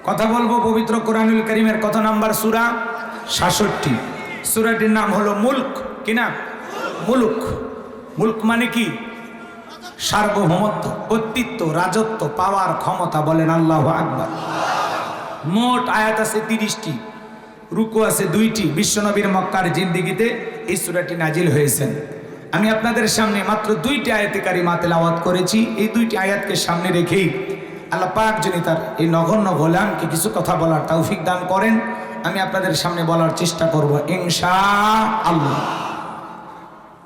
কথা বলবো পবিত্র কোরআনুল কারীমের কত নাম্বার সূরা? ৬৭। সূরাটির নাম হলো মুলক। কি নাম? মুলক। মুলক মানে কি? সার্বভৌমত্ব, কর্তৃত্ব, রাজত্ব, পাওয়ার, ক্ষমতা। বলেন আল্লাহু আকবার। মোট আয়াত আছে ৩০টি, রুকু আছে ২টি। বিশ্বনবীর মক্কার জিন্দেগিতে এই সূরাটি নাজিল হয়েছেন। আমি আপনাদের সামনে মাত্র ২টি আয়াতে কারিমা তেলাওয়াত করেছি। এই ২টি আয়াতকে সামনে রেখেই আল্লাহ পাক যিনি তার এই নগণ্য গোলামকে কিছু কথা বলার তৌফিক দান করেন, আমি আপনাদের সামনে বলার চেষ্টা করব ইনশাআল্লাহ।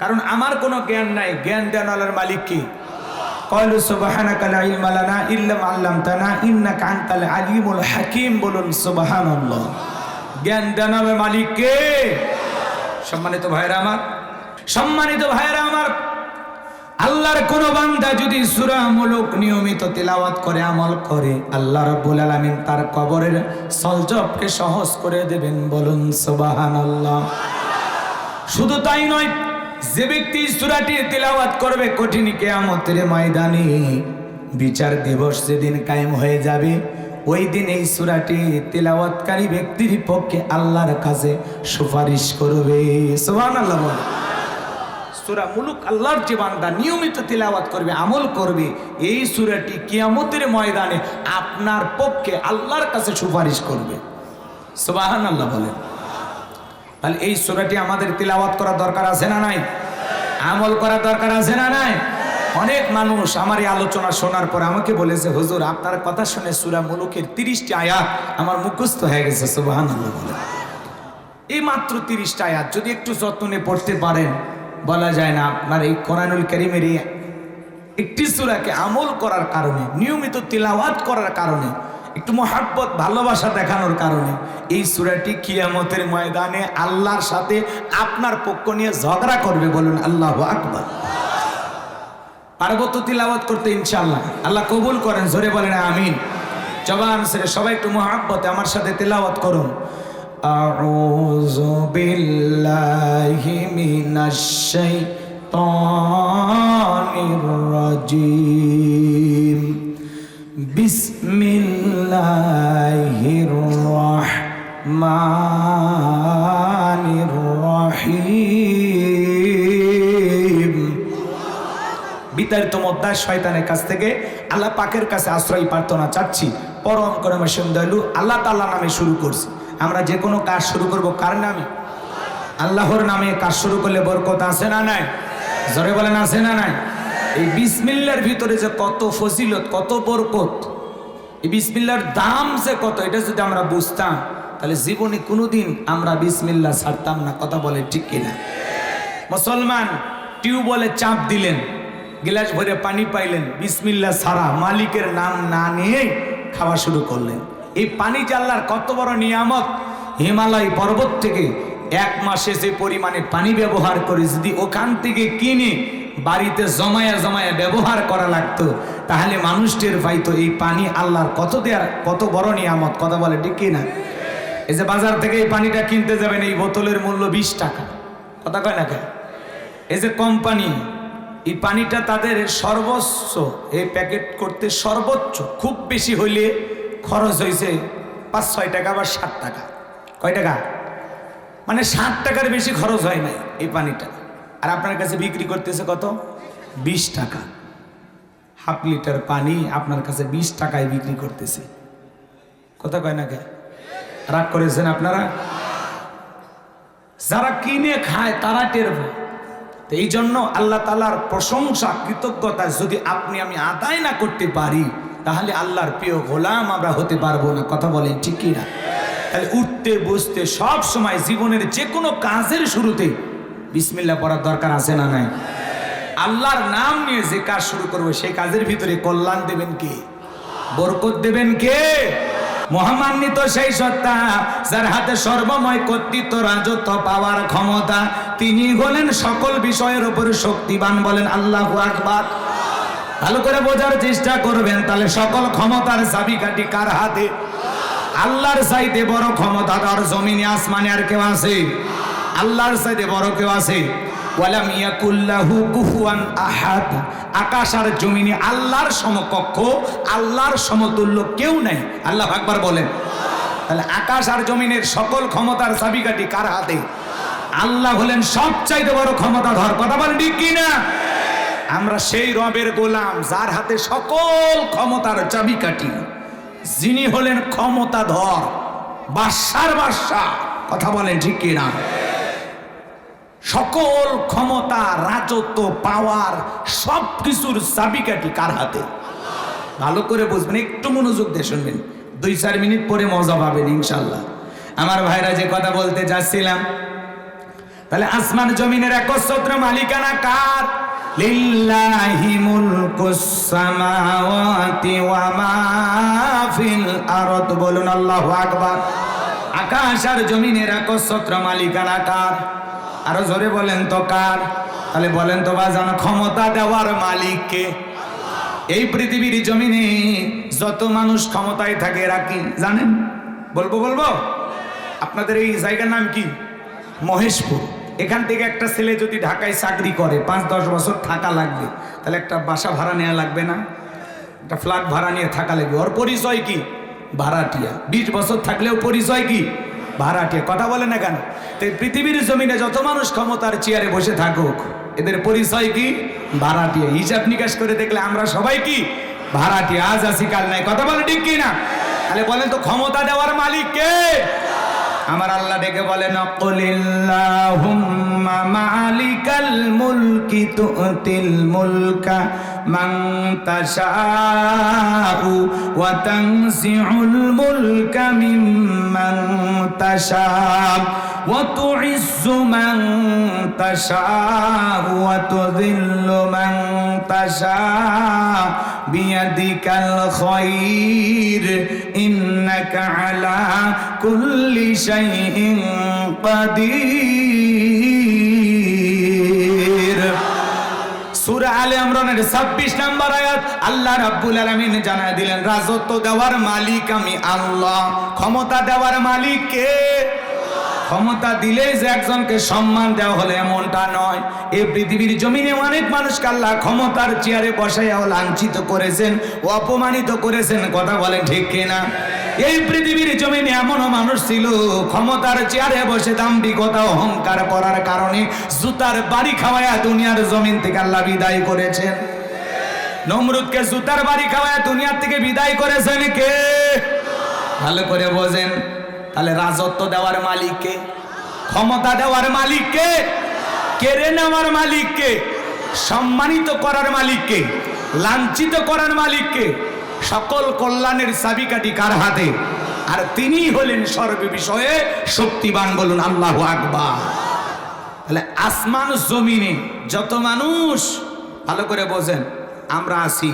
কারণ আমার কোনো জ্ঞান নাই, জ্ঞান দেন আল্লাহর মালিক কে? ক্বালু সুবহানাকা লা ইলমা লানা ইল্লা মা আল্লামতানা ইন্নাকা আনতাল আলিমুল হাকীম। বলুন সুবহানাল্লাহ। জ্ঞান দেন আল্লাহর মালিক কে? সম্মানিত ভাইরা আমার, সম্মানিত ভাইরা আমার, আল্লাহর কোন বান্দা যদি সূরা মুলক নিয়মিত তিলাওয়াত করে, আমল করে, আল্লাহ রাব্বুল আলামিন তার কবরের সলজবকে সহজ করে দেবেন। বলুন সুবহানাল্লাহ। শুধু তাই নয়, যে ব্যক্তি সূরাটি তিলাওয়াত করবে, কঠিন কিয়ামতের ময়দানে বিচার দিবস যেদিন কায়েম হয়ে যাবে, ওই দিন এই সূরাটি তিলাওয়াতকারী ব্যক্তির পক্ষে আল্লাহর কাছে সুপারিশ করবে। সুবহানাল্লাহ। বলে সূরা মুলক আল্লাহর যে বান্দা নিয়মিত তিলাওয়াত করবে, আমল করবে, এই সূরাটি কিয়ামতের ময়দানে আপনার পক্ষে আল্লাহর কাছে সুপারিশ করবে। সুবহানাল্লাহ বলেন। তাহলে এই সূরাটি আমাদের তিলাওয়াত করা দরকার আছে না নাই? আমল করা দরকার আছে না নাই? অনেক মানুষ আমার এই আলোচনা শোনার পর আমাকে বলেছে, হুজুর আপনার কথা শুনে সূরা মুলকের 30টি আয়াত আমার মুখস্থ হয়ে গেছে। সুবহানাল্লাহ বলেন। এই মাত্র 30টা আয়াত যদি একটু যত্নে পড়তে পারেন, বলা যায় না আপনার এই কোরআনুল কারীমের এই একটি সূরাকে আমল করার কারণে, নিয়মিত তিলাওয়াত করার কারণে, একটু মহাব্বত ভালোবাসা দেখানোর কারণে এই সূরাটি কিয়ামতের ময়দানে আল্লাহর সাথে আপনার পক্ষ নিয়ে ঝগড়া করবে। বলুন আল্লাহু আকবার। পারবো তো তিলাওয়াত করতে ইনশাআল্লাহ? আল্লাহ কবুল করেন। জোরে বলেন আমিন। জবান ছেড়ে সবাই একটু মহাব্বতে আমার সাথে তিলাওয়াত করুন। আউযু বিল্লাহি মিনাশ শাইতানির রাজিম। বিসমিল্লাহির রাহমানির রহিম। বিতাড়িত মদ্দার শয়তানের কাছ থেকে আল্লাহ পাকের কাছে আশ্রয় প্রার্থনা চাচ্ছি। পরম করুণাময় দয়ালু আল্লাহ তাআলা নামে শুরু করছি। আমরা যে কোনো কাজ শুরু করব কার নামে? আল্লাহর নামে। কাজ শুরু করলে বরকত আছে না নাই? জোরে বলেন আছে না নাই? এই বিসমিল্লাহর ভিতরে যে কত ফজিলত, কত বরকত, এই বিসমিল্লাহর দাম যে কত, এটা যদি আমরা বুঝতাম তাহলে জীবনে কোনোদিন আমরা বিসমিল্লাহ ছাড়তাম না। কথা বলে ঠিক কিনা? মুসলমান টিউবওয়েলে চাপ দিলেন, গ্লাস ভরে পানি পাইলেন, বিসমিল্লাহ ছাড়া মালিকের নাম না নিয়ে খাওয়া শুরু করলেন। এই পানি যে আল্লাহর কত বড় নিয়ামত। হিমালয় পর্বত থেকে 1 মাসে যে পরিমাণে পানি ব্যবহার করে যদি ওখান থেকে কিনে বাড়িতে জমায়া জমায়া ব্যবহার করা লাগতো, তাহলে মানুষটির পাইতো এই পানি আল্লাহর কত বড় নিয়ামত। কথা বলে ঠিক কিনা? এই যে বাজার থেকে এই পানিটা কিনতে যাবেন, এই বোতলের মূল্য 20 টাকা। কথা কয় না কেন? এই যে কোম্পানি এই পানিটা তাদের সর্বোচ্চ এই প্যাকেট করতে সর্বোচ্চ খুব বেশি হইলে খরচ হয়েছে 5-6 টাকা বা 7 টাকা। কয় টাকা? মানে 7 টাকার বেশি খরচ হয় নাই এই পানিটা। আর আপনার কাছে বিক্রি করতেছে কত? 20 টাকা। হাফ লিটার পানি আপনার কাছে 20 টাকায় বিক্রি করতেছে। কথা কয় না কে? রাগ করেছেন আপনারা? যারা কিনে খায় তারা টের পায়। তো এই জন্য আল্লাহ তাআলার প্রশংসা, কৃতজ্ঞতা যদি আপনি আমি আদায় না করতে পারি, তাহলে আল্লাহর প্রিয় গোলাম আমরা হতে পারবো না। কথা বলেন ঠিক কি না? তাহলে উঠতে বসতে সব সময় জীবনের যে কোনো কাজের শুরুতে বিসমিল্লাহ পড়ার দরকার আছে না নাই? আল্লাহর নাম নিয়ে যে কাজ শুরু করবো সেই কাজের ভিতরে কল্যাণ দেবেন কে? বরকত দেবেন কে? মহামান্বিত সেই সত্তা যার হাতে সর্বময় কর্তৃত্ব, রাজত্ব, পাওয়ার, ক্ষমতা। তিনি হলেন সকল বিষয়ের উপরে শক্তিবান। বলেন আল্লাহু আকবার। ভালো করে বোঝার চেষ্টা করবেন। তাহলে সকল ক্ষমতার চাবিকাঠি কার হাতে? আল্লাহর চাইতে বড় ক্ষমতাধর জমিনে আসমানে আর কেউ আছে? আল্লাহর চাইতে বড় কেউ আছে? ওয়ালাম ইয়াকুল লাহু কুফুয়ান আহাদ, আকাশ আর জমিনে আল্লাহর সমকক্ষ, আল্লাহর সমতুল্য কেউ নাই। আল্লাহু আকবার বলেন। তাহলে আকাশ আর জমিনের সকল ক্ষমতার চাবিকাঠি কার হাতে? আল্লাহ হলেন সবচাইতে বড় ক্ষমতাধর। কথা বলেন ঠিক কি না? আমরা সেই রবের গোলাম যার হাতে সকল ক্ষমতার চাবিকাঠি, যিনি হলেন ক্ষমতাধর, বাদশার বাদশা। কথা বলেন ঠিক কি না? সকল ক্ষমতা, রাজত্ব, পাওয়ার, সব কিছুর চাবিকাঠি কার হাতে? ভালো করে বুঝবেন, একটু মনোযোগ দিয়ে শুনবেন, 2-4 মিনিট পরে মজা পাবেন ইনশাল্লাহ। আমার ভাইরা যে কথা বলতে যাচ্ছিলাম, তাহলে আসমান জমিনের একচ্ছত্র মালিকানা কার? লিল্লাহি মুলকুস সামাওয়াতি ওয়া মা ফিল আরদ। বলুন আল্লাহু আকবার। আকাশ আর জমিনের একচ্ছত্র মালিকানা কার? আরো জোরে বলেন তো কার? তাহলে বলেন তো বাজান, ক্ষমতা দেওয়ার মালিক কে? এই পৃথিবীর জমিনে যত মানুষ ক্ষমতায় থাকে এরা কি জানেন? বলবো আপনাদের এই জায়গার নাম কি? মহেশপুর। এখান থেকে একটা ছেলে যদি ঢাকায় চাকরি করে, 5-10 বছর থাকা লাগবে, তাহলে একটা বাসা ভাড়া নেওয়া লাগবে না? একটা ফ্ল্যাট ভাড়া নিয়ে থাকা লাগবে। ওর পরিচয় কি? ভাড়াটিয়া। 20 বছর থাকলেও পরিচয় কি? ভাড়াটিয়া। কথা বলে না কেন? তো পৃথিবীর জমিনে যত মানুষ ক্ষমতার চেয়ারে বসে থাকুক, এদের পরিচয় কি? ভাড়াটিয়া। হিসাব নিকাশ করে দেখলে আমরা সবাই কি? ভাড়াটিয়া। আজ আছি কাল নাই। কথা বলে ঠিক কি না? তাহলে বলেন তো ক্ষমতা দেওয়ার মালিক কে? আমার আল্লাহ ডেকে বলেন, কুলিল্লাহুম্মা মালিকাল মুলকি তুতিল মুলকা মান তাশাউ ওয়া তানজিউল মুলকা মিম্মান তাশাউ ওয়া তুইজ্জু মান তাশাউ ওয়া তুযিল্লু মান তাশাউ বিয়াদিকাল খায়র ইন্নাকা আলা কুল্লি শাইইন কাদির। সূরা আলে ইমরানের 26 নম্বর আয়াত আল্লাহ রাব্বুল আলামিন জানায় দিলেন, রাজত্ব দেওয়ার মালিক আমি আল্লাহ। ক্ষমতা দেওয়ার মালিক কে? ক্ষমতা দিলে যে একজনকে সম্মান দেওয়া হলে এমনটা নয়। এই পৃথিবীর জমিনে অনেক মানুষকে আল্লাহ ক্ষমতার চেয়ারে বসাইয়াও লাঞ্ছিত করেছেন, অপমানিত করেছেন। কথা বলেন ঠিক কিনা? এই পৃথিবীর জমিনে এমনও মানুষ ছিল, ক্ষমতার চেয়ারে বসে দাম্ভিকতা অহংকার করার কারণে জুতার বাড়ি খাওয়ায়া দুনিয়ার জমিন থেকে আল্লাহ বিদায় করেছেন। নমরুদকে জুতার বাড়ি খাওয়ায়া দুনিয়ার থেকে বিদায় করেছেন কে? ভালো করে বোঝেন। তাহলে রাজত্ব দেওয়ার মালিক কে? ক্ষমতা দেওয়ার মালিক কে? কেড়ে নেওয়ার মালিক কে? সম্মানিত করার মালিক কে? লাঞ্ছিত করার মালিক কে? সকল কল্যাণের চাবিকাঠি কার হাতে? আর তিনি হলেন সর্ব বিষয়ে শক্তিবান। বলুন আল্লাহু আকবার। তাহলে আসমান জমিনে যত মানুষ, ভালো করে বোঝেন, আমরা আছি,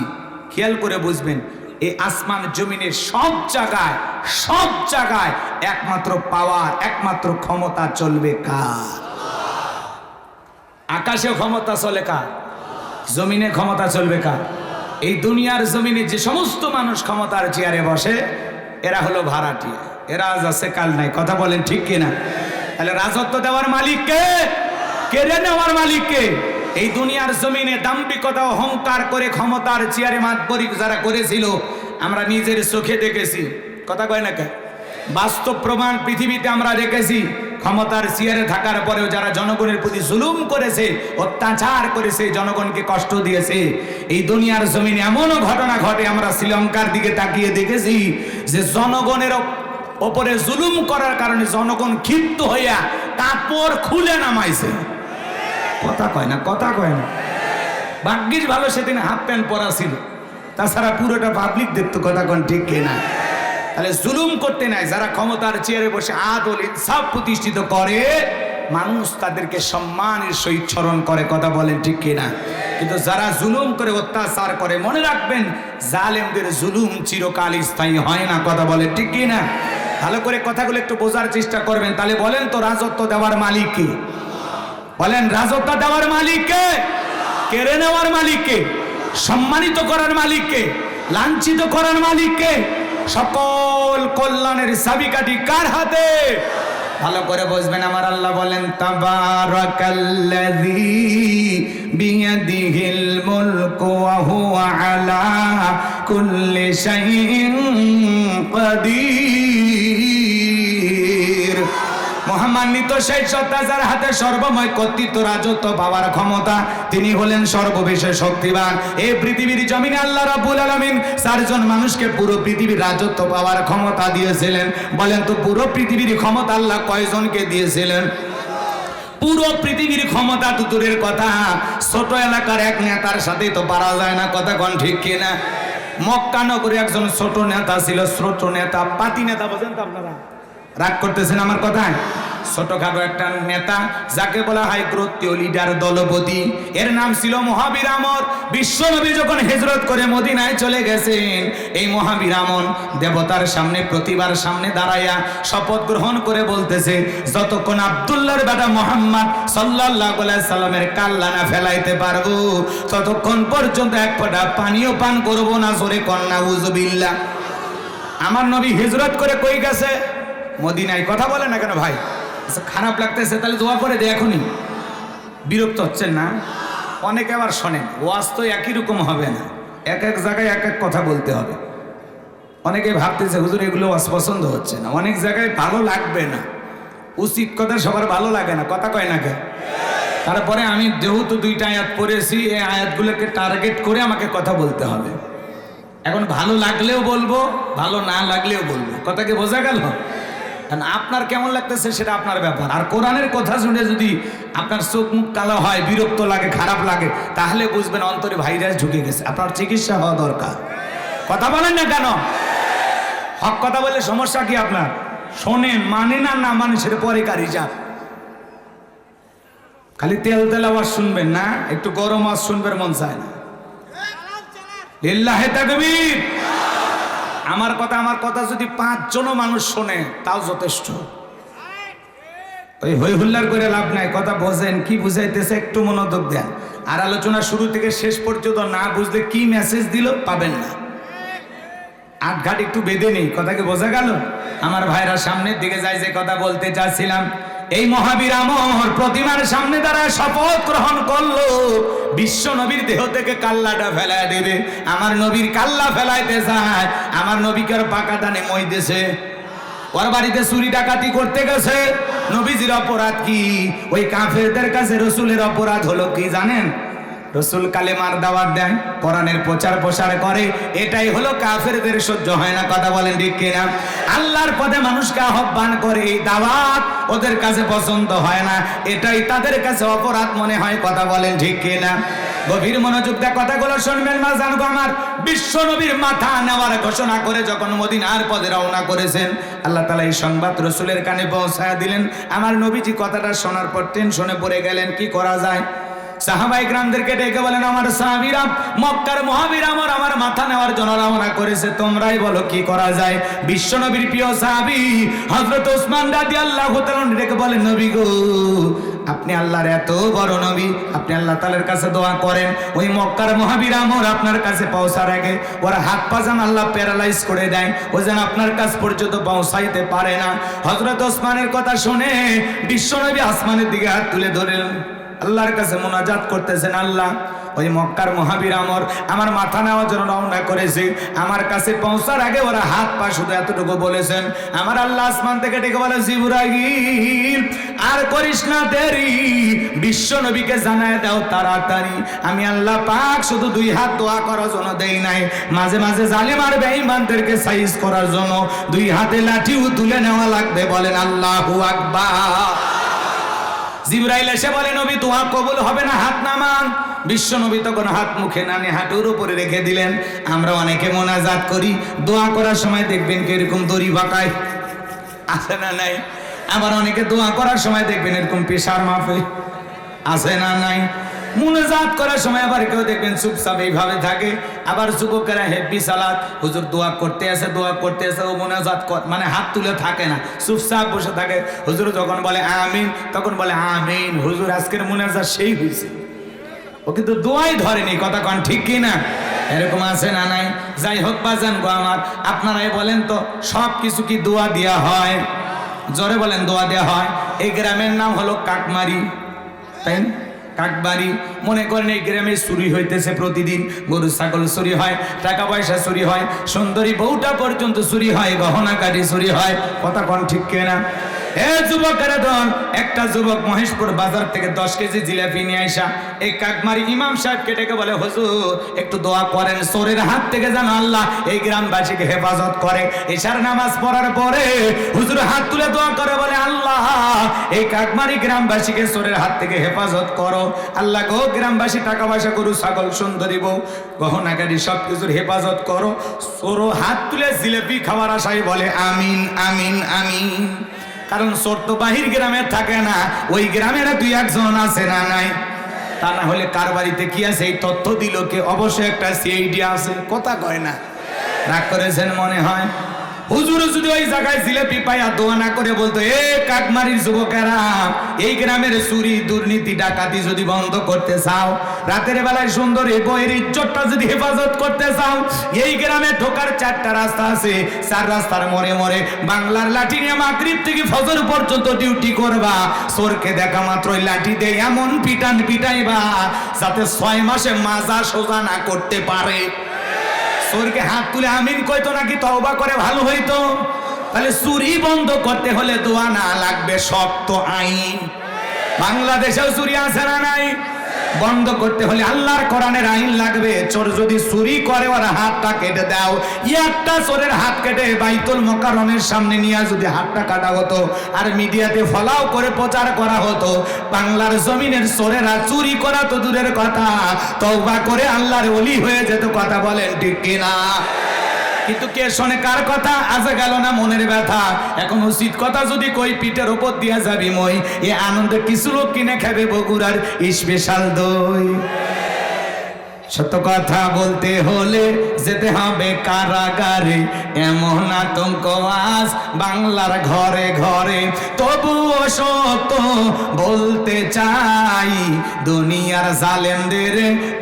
খেয়াল করে বুঝবেন, এই আসমান জমিনের সব জায়গায় একমাত্র পাওয়ার, একমাত্র ক্ষমতা চলবে কার? আকাশে ক্ষমতা চলে কার? জমিনে ক্ষমতা চলবে কার? এই দুনিয়ার জমিনে যে সমস্ত মানুষ ক্ষমতার চেয়ারে বসে, এরা হলো ভাড়াটিয়া। এরা আজ আছে কাল নাই। কথা বলেন ঠিক কিনা? তাহলে রাজত্ব দেওয়ার মালিক কে? কেড়ে নেওয়ার মালিক কে? এই দুনিয়ার জমিনে দাম্ভিকতা অহংকার করে ক্ষমতার চেয়ারে মাতবরি যারা করেছিল, আমরা নিজের চোখে দেখেছি। কথা কয় না কে? বাস্তব প্রমাণ পৃথিবীতে আমরা দেখেছি। ক্ষমতার চেয়ারে থাকার পরেও যারা জনগণের প্রতি জুলুম করেছে, অত্যাচার করেছে, জনগণকে কষ্ট দিয়েছে, এই দুনিয়ার জমিনে এমনও ঘটনা ঘটে, আমরা শ্রীলঙ্কার দিকে তাকিয়ে দেখেছি যে জনগণের ওপরে জুলুম করার কারণে জনগণ ক্ষিপ্ত হইয়া কাপড় খুলে নামাইছে। কথা কয় না? ভাগ্যিস ভালো সেদিন হাফ প্যান্ট পরা ছিল, তাছাড়া পুরোটা পাবলিক দেখতো। কথা কন ঠিক কিনা? তাহলে জুলুম করতে নাই। যারা ক্ষমতার চেয়ারে বসে আদল ইনসাফ প্রতিষ্ঠিত করে, মানুষ তাদেরকে সম্মানের সহিত স্মরণ করে। কথা বলেন ঠিক কিনা? কিন্তু যারা জুলুম করে, অত্যাচার করে, মনে রাখবেন জালেমদের জুলুম চিরকাল স্থায়ী হয় না। কথা বলেন ঠিক কিনা? ভালো করে কথাগুলো একটু বোঝার চেষ্টা করবেন। তাহলে বলেন তো রাজত্ব দেওয়ার মালিক কে? বলেন রাজত্ব দেওয়ার মালিক কে? কেড়ে নেওয়ার মালিক কে? সম্মানিত করার মালিক কে? লাঞ্ছিত করার মালিক কে? সকল কল্যাণের চাবিকাঠি কার হাতে? ভালো করে বুঝবেন। আমার আল্লাহ বলেন তাবারাকাল্লাযী বিয়াদিহিল মুলকু ওয়া হুয়া আলা কুল্লি শাইইন কাদির। মহামান্বিত সেই সত্তা যার হাতে সর্বময় কর্তৃত্ব রাজত্ব পাওয়ার ক্ষমতা, তিনি হলেন সর্ববিষয়ে শক্তিমান। এই পৃথিবীর জমিনে আল্লাহ রাব্বুল আলামিন চারজন মানুষকে পুরো পৃথিবীর রাজত্ব পাওয়ার ক্ষমতা দিয়েছিলেন। বলেন তো পুরো পৃথিবীর ক্ষমতা আল্লাহ কয়জনকে দিয়েছিলেন? পুরো পৃথিবীর ক্ষমতা তো দূরের কথা, ছোট এলাকার এক নেতার সাথেই তো পারা যায় না। কথা কোন ঠিক কিনা? মক্কা নগরে একজন ছোট নেতা ছিল, ছোট নেতা, পাতি নেতা। বোঝেন তো আপনারা? রাগ করতেছেন আমার কথায়? ছোটখাটো একটা নেতা যাকে বলা হয় গোত্রীয় লিডার, দলপতি। এর নাম ছিল মহাবীর আমর। বিশ্বনবী যখন হিজরত করে মদিনায় চলে গেছেন, এই মহাবীর আমর দেবতার সামনে, প্রতিবার সামনে দাঁড়াইয়া শপথ গ্রহণ করে বলতেছে, যতক্ষণ আব্দুল্লাহর বেটা মুহাম্মদ সাল্লাল্লাহু আলাইহি সাল্লামের কাল্লা না ফেলাইতে পারবো, ততক্ষণ পর্যন্ত এক ফোঁটা পানিও পান করবো না। জোরে কন্যা উযুবিল্লাহ। আমার নবী হিজরত করে কই গেছে? মদিনায়। কথা বলে না কেন ভাই? খারাপ লাগতেছে তাহলে দোয়া করে দে এখনই। বিরক্ত হচ্ছেন না? অনেকে আবার শোনেন, ওয়াজ তো একই রকম হবে না, এক এক জায়গায় এক এক কথা বলতে হবে। অনেকে ভাবতেছে হুজুর এগুলো ওয়াজ পছন্দ হচ্ছে না, অনেক জায়গায় ভালো লাগবে না। উচিত কথা সবার ভালো লাগে না, কথা কয় না কে? তারপরে আমি যেহেতু দুইটা আয়াত পড়েছি, এই আয়াতগুলোকে টার্গেট করে আমাকে কথা বলতে হবে। এখন ভালো লাগলেও বলবো, ভালো না লাগলেও বলবো। কথা কি বোঝা গেল? আপনার কেমন লাগতেছে সেটা আপনার ব্যাপার। আর কোরআনের কথা শুনে যদি আপনার চোখ মুখ কালো হয়, বিরক্ত লাগে, খারাপ লাগে, তাহলে বুঝবেন অন্তরে ভাইরাস ঢুকে গেছে, আপনার চিকিৎসা হওয়া দরকার। কথা বলেন না কেন? হক কথা বললে সমস্যা কি আপনার? শোনেন, মানে না না মানে সেটা পরে কারি যাক। খালি তেল তেল আওয়াজ শুনবেন না, একটু গরম আওয়াজ শুনবেন মন চায় না। লিল্লাহি তাকবীর। আমার কথা যদি 5 জন মানুষ শোনে তাও যথেষ্ট। ওই হই হুল্লার করে লাভ নাই। কথা বোঝেন কি বুঝাইতেছে, একটু মনোযোগ দেন। আর আলোচনা শুরু থেকে শেষ পর্যন্ত না বুঝলে কি মেসেজ দিল পাবেন না। আটঘাট একটু বেঁধে নেই। কথা কি বোঝা গেল? আমার ভাইরা সামনের দিকে যায়, যে কথা বলতে চাচ্ছিলাম, এই মহাবীর আমর প্রতিমার সামনে দাঁড়ায় শপথ গ্রহণ করলো, বিশ্ব নবীর দেহ থেকে কাল্লাটা ফেলাই দেবে। আমার নবীর কাল্লা ফেলাইতে যায়, আমার নবীকে পাকা টানে মই দিয়েছে। ওর বাড়িতে চুরি ডাকাতি করতে গেছে। নবীজির অপরাধ কি? ওই কাফেরদের কাছে রসুলের অপরাধ হলো কি জানেন? রসুল কালেমার দাওয়াত দেন, কোরআনের প্রচার প্রসার করে, এটাই হলো কাফেরদের সহ্য হয় না। কথা বলেন ঠিক কিনা? আল্লাহর পথে মানুষকে আহ্বান করে, এই দাওয়াত ওদের কাছে পছন্দ হয় না, এটাই তাদের কাছে অপরাধ মনে হয়। কথা বলেন ঠিক কিনা? গভীর মনোযোগ দিয়ে কথাগুলো শুনবেন মা জানবো। আমার বিশ্ব নবীর মাথা নেওয়ার ঘোষণা করে যখন মদিনার পথে রওনা করেছেন, আল্লাহ তাআলা এই সংবাদ রসুলের কানে পৌঁছায়া দিলেন। আমার নবীজি কথাটা শোনার পর টেনশনে পড়ে গেলেন, কি করা যায়? সাহাবায়ে কেরামদেরকে ডেকে বলেন, আমার সাহাবীরা মক্কার মহাবীর আমর আমার মাথা নেওয়ার জন্য রওনা করেছে, তোমরাই বলো কি করা যায়। বিশ্বনবীর প্রিয় সাহাবী হযরত ওসমান রাদিয়াল্লাহু তাআলা ডেকে বলেন, নবী গো, আপনি আল্লাহর এত বড় নবী, আপনি আল্লাহ তাআলার কাছে দোয়া করেন, ওই মক্কার মহাবীর আমর আপনার কাছে পৌঁছার আগে ওর হাত পা যেন আল্লাহ প্যারালাইজ করে দেয়, ও যেন আপনার কাছ পর্যন্ত পৌঁছাইতে পারে না। হযরত ওসমানের কথা শুনে বিশ্বনবী আসমানের দিকে হাত তুলে ধরলেন, আল্লাহর কাছে মুনাজাত করতেছেন, আল্লাহ ওই মক্কার মহাবীর আমর আমার মাথা নেওয়ার জন্য রওনা করেছে, আমার কাছে পৌঁছার আগে ওরা হাত পা শুধু এতটুকু বলেছেন। আমার আল্লাহ আসমান থেকে ডেকে বলে, জিবরাইল আর করিস না দেরি, বিশ্ব নবীকে জানায় দাও তাড়াতাড়ি, আমি আল্লাহ পাক শুধু 2 হাত দোয়া করার জন্য দেই নাই, মাঝে মাঝে জালেম আর বেঈমানদেরকে সাইজ করার জন্য 2 হাতে লাঠিও তুলে নেওয়া লাগবে। বলেন আল্লাহু আকবার। জিবরাইল এসে বলে, নবী দোয়া কবুল হবে না, হাত নামান। বিশ্ব নবী তখন হাত মুখে না নিয়ে হাঁটুর উপরে রেখে দিলেন। আমরা অনেকে মোনাজাত করি, দোয়া করার সময় দেখবেন কিরকম দড়ি বাঁকায়, আছে না নাই? আবার অনেকে দোয়া করার সময় দেখবেন এরকম পেশার মাপে, আছে না নাই? মুনাজাত করার সময় আবার কেউ দেখবেন চুপচাপ এইভাবে থাকে। আবার যুবকেরা হেভি সালাত, হুজুর দোয়া করতে আছে ও মুনাজাত মানে হাত তুলে থাকে না, চুপচাপ বসে থাকে। হুজুর যখন বলে আমিন তখন বলে আমিন। হুজুর আজকের মুনাজাত সেই হয়েছে, ও কিন্তু দোয়াই ধরেনি। কথা কন ঠিক কি না? এরকম আছে না নাই? যাই হোক বাজান গো আমার, আপনারাই বলেন তো সব কিছু কি দোয়া দেওয়া হয়? জোরে বলেন দোয়া দেওয়া হয়। এই গ্রামের নাম হলো কাকমারি, তাই না? কাকবাড়ি। মনে করেন এই গ্রামে চুরি হইতেছে প্রতিদিন, গরু ছাগল চুরি হয়, টাকা পয়সা চুরি হয়, সুন্দরী বউটা পর্যন্ত চুরি হয়, গহনা কাটি চুরি হয়। কথা কোন ঠিক কিনা? এ যুবকেরা দন, একটা যুবক মহেশপুর বাজার থেকে 10 কেজি জিলাপি নিয়ে আইসা এই কাকমারি ইমাম সাহেবকে ডেকে বলে, হুজুর একটু দোয়া করেন চোরের হাত থেকে যেন আল্লাহ এই গ্রামবাসীকে হেফাজত করে। এশার নামাজ পড়ার পরে হুজুর হাত তুলে দোয়া করে, বলে আল্লাহ এই কাকমারি গ্রামবাসীকে চোরের হাত থেকে হেফাজত করো। আল্লাহ গো গ্রামবাসী টাকা পয়সা গরু ছাগল সুন্দরী বউ গহনা গাড়ি সব কিছুর হেফাজত করো। চোর হাত তুলে জিলাপি খাওয়ার আশায় বলে আমিন আমিন আমিন। কারণ চোর তো বাহির গ্রামে থাকে না, ওই গ্রামের 2-1 আছে না নাই? তা না হলে কার বাড়িতে কি আছে এই তথ্য দিল কে? অবশ্যই একটা সিআইডি আছে। কথা কয় না? রাগ করেছেন মনে হয়। হুজুর যদি ওই জায়গায় জিলাপি পাইয়া দোয়া না করে বলতো, এ কাকমারির যুবকেরা, এই গ্রামের চুরি দুর্নীতি ডাকাতি যদি বন্ধ করতে চাও, রাতের বেলায় সুন্দর এই বইয়ের ইজ্জতটা যদি হেফাজত করতে চাও, এই গ্রামে ঢোকার 4টা রাস্তা আছে, 4 রাস্তার মোড়ে মোড়ে বাংলার লাঠি নিয়ে মাগরিব থেকে ফজর পর্যন্ত ডিউটি করবা। চোরকে দেখা মাত্রই লাঠি দিয়ে এমন পিটাইবা যাতে 6 মাসে মাজা সোজা না করতে পারে। চোরকে হাত তুলে আমিন কইতো নাকি তওবা করে ভালো হইতো? তাহলে চুরি বন্ধ করতে হলে দোয়া না লাগবে, শক্ত আইন। বাংলাদেশেও চুরি আছে না নাই? বন্ধ করতে হলে আল্লাহর কোরআনের আইন লাগবে। চোর যদি চুরি করে ওর হাতটা কেটে দাও। একটা চোরের হাত কেটে বাইতুল মোকাররমের সামনে নিয়ে যদি হাতটা কাটা হতো আর মিডিয়াতে ফলাও করে প্রচার করা হতো, বাংলার জমিনের চোরেরা চুরি করা তো দূরের কথা, তওবা করে আল্লাহর ওলি হয়ে যেত। কথা বলেন ঠিক কিনা? কিন্তু কে শোনে কার কথা? আজে গেল না মনের ব্যথা। এখন উচিত কথা যদি কই পিঠের উপর দিয়া যাবি মই, এ আনন্দে কিছু লোক কিনে খাবে বগুড়ার স্পেশাল দই। সত্য কথা বলতে হলে যেতে হবে কারাগারে, এমন আতঙ্ক আজ বাংলার ঘরে ঘরে। তবুও সত্য বলতে চাই, দুনিয়ার জালেমদের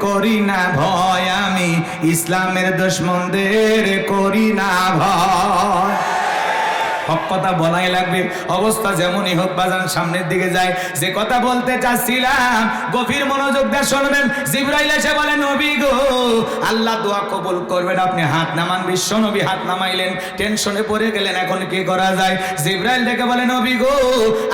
করি না ভয়, আমি ইসলামের দুশমনদের করি না ভয়। হক কথা বলাই লাগবে, অবস্থা যেমনই হোক বাজান সামনের দিকে যায়। যে কথা বলতে চাচ্ছিলাম গভীর মনোযোগ দিয়ে শুনবেন। জিবরাইল এসে বলে, নবী গো আল্লাহ দোয়া কবুল করবেন, আপনি হাত নামান। বিশ্ব নবী হাত নামাইলেন, টেনশনে পড়ে গেলেন, এখন কি করা যায়? জিবরাইল ডেকে বলে, নবী গো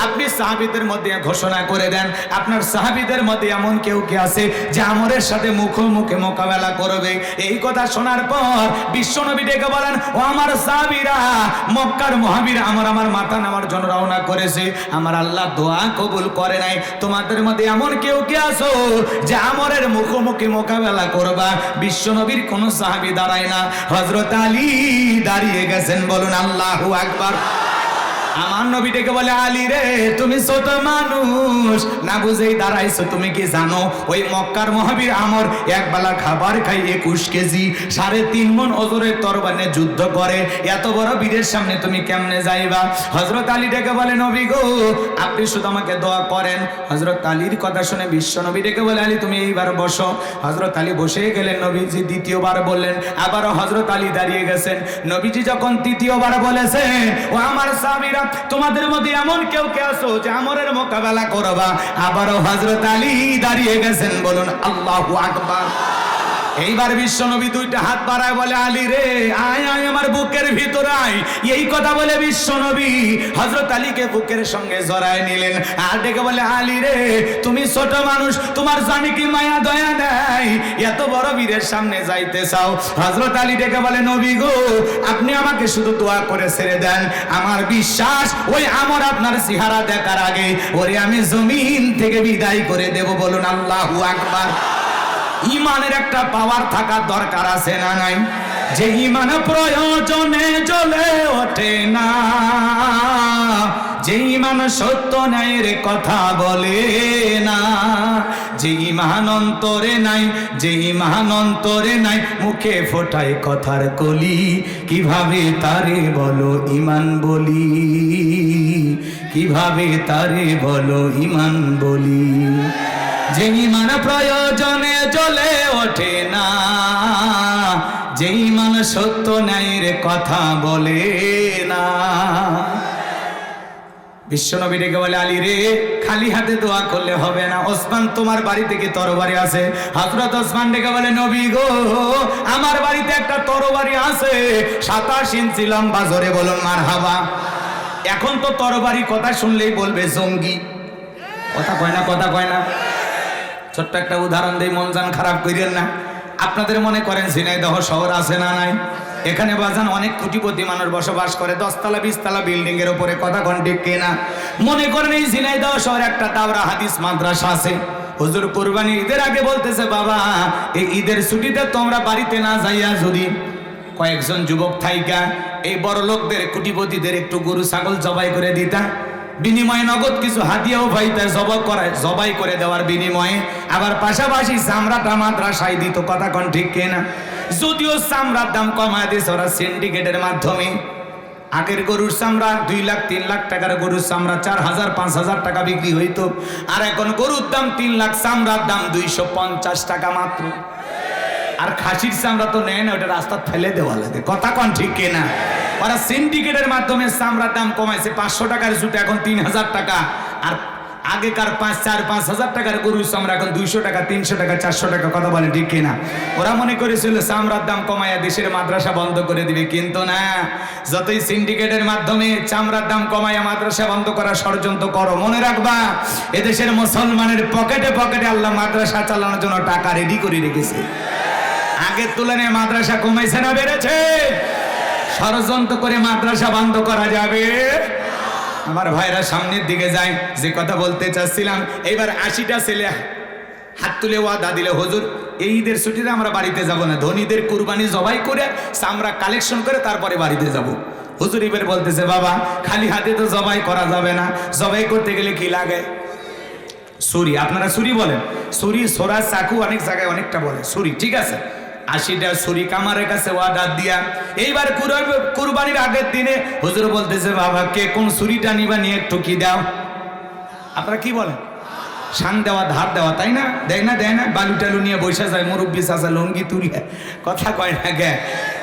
আপনি সাহাবীদের মধ্যে ঘোষণা করে দেন, আপনার সাহাবীদের মধ্যে এমন কেউ কি আছে যে আমরের সাথে মুখোমুখি মোকাবেলা করবে। এই কথা শোনার পর বিশ্ব নবী ডেকে বলেন, ও আমার সাহাবীরা, মক্কার আমার মাথা নামার জন্য রওনা করেছে, আমার আল্লাহ দোয়া কবুল করে নাই। তোমাদের মধ্যে এমন কেউ কি আছো যে আমরের মুখোমুখি মোকাবেলা করবা? বিশ্ব নবীর কোন সাহাবী দাঁড়ায় না, হযরত আলী দাঁড়িয়ে গেছেন। বলুন আল্লাহু আকবার। আমার নবী ডেকে বলে, আলী রে তুমি ছোট মানুষ, না বুঝেই দাঁড়াইছো। তুমি কি জানো ওই মক্কার মহাবীর আমর এক বেলা খাবার খাই 21 কেজি 3.5 মণ ওজনের তরবারি নিয়ে যুদ্ধ করে, এত বড় বীরের সামনে তুমি কেমনে যাইবা? হযরত আলী ডেকে বলে, নবী গো আপনি শুধু আমাকে দোয়া করেন। হযরত আলীর কথা শুনে বিশ্ব নবী ডেকে বলে, আলী তুমি এইবার বসো। হযরত আলী বসে গেলেন। নবীজি দ্বিতীয়বার বললেন, আবারও হযরত আলী দাঁড়িয়ে গেছেন। নবীজি যখন তৃতীয়বার বলেছেন, ও আমার সাহাবীরা তোমাদের মধ্যে এমন কেউ কে আছো যে আমরের মোকাবেলা করবা? আবারও হযরত আলী দাঁড়িয়ে গেছেন। বলুন আল্লাহু আকবার। এইবার বিশ্ব নবী 2টা হাত বাড়ায় বলে, আলী রে আয় আয় আমার বুকের ভিতর আয়। এই কথা বলে বিশ্ব নবী হযরত আলীকে বুকের সঙ্গে জড়ায় নিলেন আর ডেকে বলে, আলী রে তুমি ছোট মানুষ, তোমার জানি কি মায়া দয়া নাই, এত বড় বীরের সামনে যাইতে চাও? হযরত আলী ডেকে বলে, নবী গো আপনি আমাকে শুধু দোয়া করে ছেড়ে দেন, আমার বিশ্বাস ওই আমর আপনার চেহারা দেখার আগে ওরে আমি জমিন থেকে বিদায় করে দেব। বলুন আল্লাহু আকবার। ইমানের একটা পাওয়ার থাকার দরকার আছে না নাই? যে ইমান প্রয়োজনে জ্বলে ওঠে না, যে ইমান সত্য ন্যায়ের কথা বলে না, যে ইমান অন্তরে নাই, যে ইমান অন্তরে নাই, মুখে ফোটায় কথার কলি, কিভাবে তারে বলো ইমান বলি, কিভাবে তারে বলো ইমান বলি। যে ইমান প্রয়োজনে জ্বলে ওঠে না, যে ইমান সত্য ন্যায়ের কথা বলে না। বিশ্বনবী ডেকে বলে, আলী রে, খালি হাতে দোয়া করলে হবে না। ওসমান, তোমার বাড়িতে কি তরবারি আছে? হযরত ওসমান ডেকে বলে, নবী গো, আমার বাড়িতে একটা তরবারি আছে, 27 ইঞ্চি লম্বা। জোরে বলুন মারহাবা। এখন তো তরবারি কথা শুনলেই বলবে জঙ্গি। কথা কয় না, কথা কয় না। ছোট্ট একটা উদাহরণ দেই, মন জান খারাপ করিয়েন না। আপনাদের মনে করেন ঝিনাইদহ শহর আছে না নাই? এখানে বাজান অনেক কোটিপতি মানুষ বসবাস করে, 10 তলা 20 তলা বিল্ডিং এর উপরে। কথা কোন ঠিক কিনা? মনে করেন এই ঝিনাইদহ শহরে একটা দাওরা হাদিস মাদ্রাসা আছে। হুজুর কুরবানি ঈদের আগে বলতেছে, বাবা এই ঈদের ছুটিতে তোমরা বাড়িতে না যাইয়া যদি কয়েকজন যুবক থাইকা এই বড় লোকদের কোটিপতিদের একটু গরু ছাগল জবাই করে দিতা, বিনিময়ে নগদ কিছু হাদিয়াও পাইতা, জবাই করে দেওয়ার বিনিময়ে, আবার পাশাপাশি চামড়াটা মাদ্রাসায় দিত। কথা কোন ঠিক কিনা? যদিও চামড়ার দাম কমায় দিয়েছে ওরা সিন্ডিকেটের মাধ্যমে। আগের গরুর চামড়া 2 লাখ 3 লাখ টাকার গরুর চামড়া 4000 5000 টাকা বিক্রি হইতো, আর এখন গরুর দাম 3 লাখ, চামড়ার দাম 250 টাকা মাত্র। আর খাসির চামড়া তো নেয় না, ওটা রাস্তা ফেলে দেওয়া লাগে। কথা কোন ঠিক কিনা? ওরা সিন্ডিকেটের মাধ্যমে চামড়ার দাম কমাইছে। 500 টাকার জুতো এখন 3000 টাকা, আর আগেকার 4-5 হাজার টাকার গরুর চামড়া এখন 200 টাকা 300 টাকা 400 টাকা। কথা বলে ঠিক কিনা? ওরা মনে করেছিল চামড়ার দাম কমাইয়া দেশের মাদ্রাসা বন্ধ করে দিবে, কিন্তু না। যতই সিন্ডিকেটের মাধ্যমে চামড়ার দাম কমাইয়া মাদ্রাসা বন্ধ করার ষড়যন্ত্র করো, মনে রাখবা এদেশের মুসলমানের পকেটে পকেটে আল্লাহ মাদ্রাসা চালানোর জন্য টাকা রেডি করে রেখেছে। আগের তুলনায় মাদ্রাসা কমাইছে না বেড়েছে? ষড়যন্ত্র করে মাদ্রাসা বন্ধ করা যাবে? আমার ভাইরা সামনের দিকে যায়, যে কথা বলতে চাচ্ছিলাম, এবার 80টা ছেলে হাত তুলে ওয়াদা দিলে, হুজুর এই ঈদের ছুটিতে আমরা বাড়িতে যাব না, ধনীদের কুরবানি জবাই করে চামড়া কালেকশন করে তারপরে বাড়িতে যাব। হুজুর এবার বলতেছে, বাবা খালি হাতে তো জবাই করা যাবে না, জবাই করতে গেলে কি লাগে? ছুরি। আপনারা ছুরি বলেন? ছুরি, সোরা, চাকু, অনেক জায়গায় অনেকটা বলে ছুরি। ঠিক আছে, 80টা ছুরি কামারের কাছে অর্ডার দিয়া এইবার কুরবানির আগের দিনে হুজুর বলতেছে, বাবা কে কোন ছুরিটা নিবা নিয়ে একটু কি দাও। আপনারা কি বলেন? শান দেওয়া, ধার দেওয়া, তাই না? দেয় না, দেয় না? বালু টালু নিয়ে বসে যায় মুরব্বী চাচা লঙ্গি তুলে, কথা কয় না গে?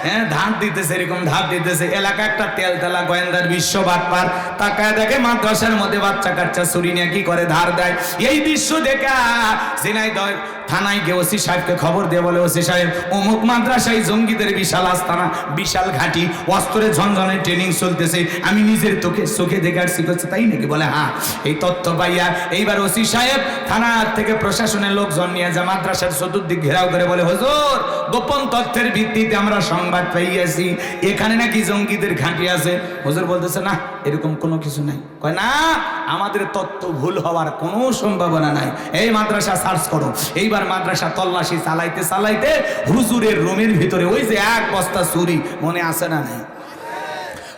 হ্যাঁ, ধার দিতেছে, এরকম ধার দিতেছে। এলাকা একটা তেলতেলা গোয়েন্দার বিশ্ব বাটপার, তাকায় দেখে মাদ্রাসার মধ্যে বাচ্চা কাচ্চা ছুরি নিয়ে কি করে ধার দেয়। এই দৃশ্য দেখা ঝিনাইদহ থানায় গিয়ে ওসি সাহেবকে খবর দিয়ে বলে, ওসি সাহেব অমুক মাদ্রাসায় জঙ্গিদের বিশাল আস্তানা, বিশাল ঘাঁটি, অস্ত্রে ঝনঝনে ট্রেনিং চলতেছে, আমি নিজের চোখে দেখে আসছি। করছে তাই নাকি? বলে হ্যাঁ। এই তথ্য পাইয়া এইবার ওসি সাহেব থানা থেকে প্রশাসনের লোকজন নিয়ে যা মাদ্রাসার চতুর্দিক ঘেরাও করে বলে, হুজুর গোপন তথ্যের ভিত্তিতে আমরা সংবাদ পাইয়াছি এখানে নাকি জঙ্গিদের ঘাঁটি আছে। হুজুর বলতেছে, না এরকম কোনো কিছু নাই। কয় না, আমাদের তথ্য ভুল হওয়ার কোনো সম্ভাবনা নাই, এই মাদ্রাসা সার্চ করো। এইবার মাদ্রাসা তল্লাশি চালাইতে চালাইতে হুজুরের রুমের ভিতরে ওই যে 1 বস্তা ছুরি, মনে আছে না নাই?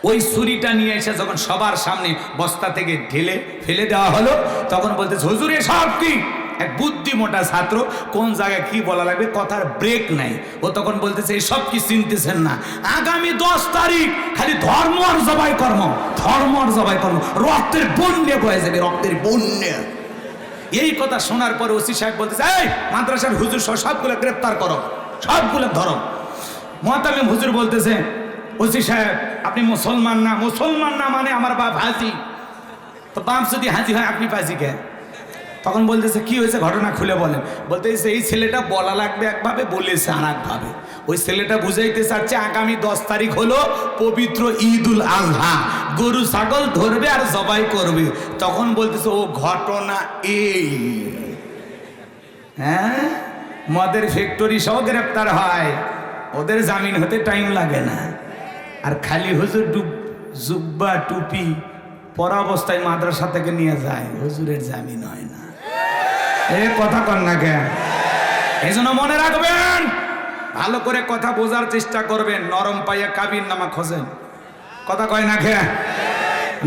ওই ছুরিটা নিয়ে এসে যখন সবার সামনে বস্তা থেকে ঢেলে ফেলে দেওয়া হলো, তখন বলতেছে, হুজুর এসব কি? এক বুদ্ধিমোটা ছাত্র, কোন জায়গায় কি বলা লাগবে কথার ব্রেক নাই। ও তখন বলতেছে, এই সব কি চিনতেছেন না? আগামী 10 তারিখ খালি ধর্ম আর জবাই কর্ম, ধর্ম আর জবাই কর্ম, রক্তের বন্যে বয়ে যাবে, রক্তের বন্যে। এই কথা শোনার পর ওসি সাহেব বলতেছে, এই মাদ্রাসার হুজুর সবগুলো গ্রেফতার করো, সবগুলো ধরো। মুহতামিম হুজুর বলতেছে, ওসি সাহেব আপনি মুসলমান না? মুসলমান না মানে আমার বাপ হাজি। তো বাপ যদি হাজি হয় আপনি পাজি কে? তখন বলতেছে, কি হয়েছে ঘটনা খুলে বলেন। বলতেছে, এই ছেলেটা বলা লাগবে একভাবে, বলেছে আর একভাবে। ওই ছেলেটা বুঝাইতে চাচ্ছে আগামী 10 তারিখ হলো পবিত্র ঈদুল আজহা, গরু ছাগল ধরবে আর জবাই করবে। তখন বলতেছে, ও ঘটনা এই। হ্যাঁ, মদের ফ্যাক্টরি সহ গ্রেপ্তার হয়, ওদের জামিন হতে টাইম লাগে না। আর খালি হুজুর জুব্বা টুপি পরা অবস্থায় মাদ্রাসা থেকে নিয়ে যায়, হুজুরের জামিন হয় না। এই কথা কন না কেন? এই জন্য মনে রাখবেন, ভালো করে কথা বোঝার চেষ্টা করবেন। নরম পায়ে কাবির নামা খোঁজেন, কথা কয় না খে?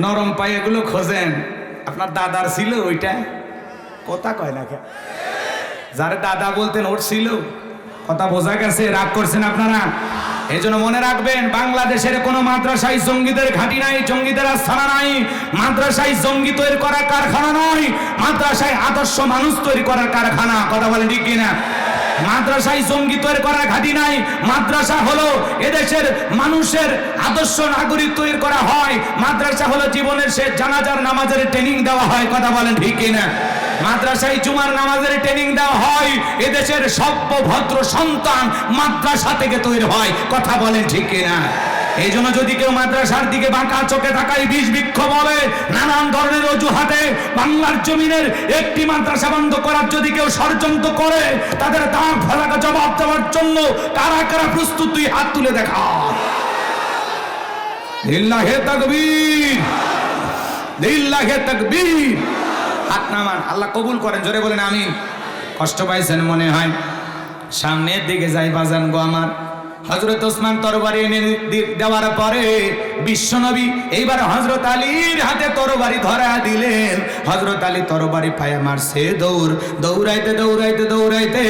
নরম পায়ে এগুলো খোঁজেন। আপনার দাদার ছিল ওইটা, কথা কয় না খে? যারা দাদা বলতেন ওর ছিল, কথা বোঝা গেছে? রাগ করছেন আপনারা? এই জন্য মনে রাখবেন, বাংলাদেশের কোনো মাদ্রাসায় জঙ্গিদের ঘাঁটি নাই, জঙ্গিদের আস্থানা নাই। মাদ্রাসায় জঙ্গি তৈরি করার কারখানা নয়, মাদ্রাসায় আদর্শ মানুষ তৈরি করার কারখানা। কথা বলেন ঠিক কিনা? মাদ্রাসায় জঙ্গি তৈরি করার ঘাঁটি নাই। মাদ্রাসা হলো এদেশের মানুষের আদর্শ নাগরিক তৈরি করা হয়। মাদ্রাসা হলো জীবনের শেষ জানাজার নামাজের ট্রেনিং দেওয়া হয়। কথা বলেন ঠিক কিনা? মাদ্রাসায় জুমার নামাজের ট্রেনিং দেওয়া হয়। এদেশের সভ্য ভদ্র সন্তান মাদ্রাসা থেকে তৈরি হয়। কথা বলেন ঠিক কিনা? এই জন্য যদি কেউ মাদ্রাসার দিকে বাঁকা চোখে তাকায়, বিষ বিক্ষোভ হবে, নানান ধরনের অজুহাতে বাংলার জমিনের একটি মাদ্রাসা বন্ধ করার যদি কেউ ষড়যন্ত্র করে, তাদের দাঁত ফেলাকে জবাব দেওয়ার জন্য কারা কারা প্রস্তুত, তুই হাত তুলে দেখা। লিল্লাহে তাকবীর, লিল্লাহে তাকবীর। হাত নামান, আল্লাহ কবুল করেন। জোরে বলেন আমিন। কষ্ট পাইছেন মনে হয়। সামনের দিকে যাই বাজান গো আমার। হযরত ওসমান তরবারি এনে দেওয়ার পরে বিশ্বনবী এইবার হযরত আলীর হাতে তরবারি ধরা দিলেন। হযরত আলী তরবারি পায়ে মারছে দৌড়, দৌড়াইতে দৌড়াইতে দৌড়াইতে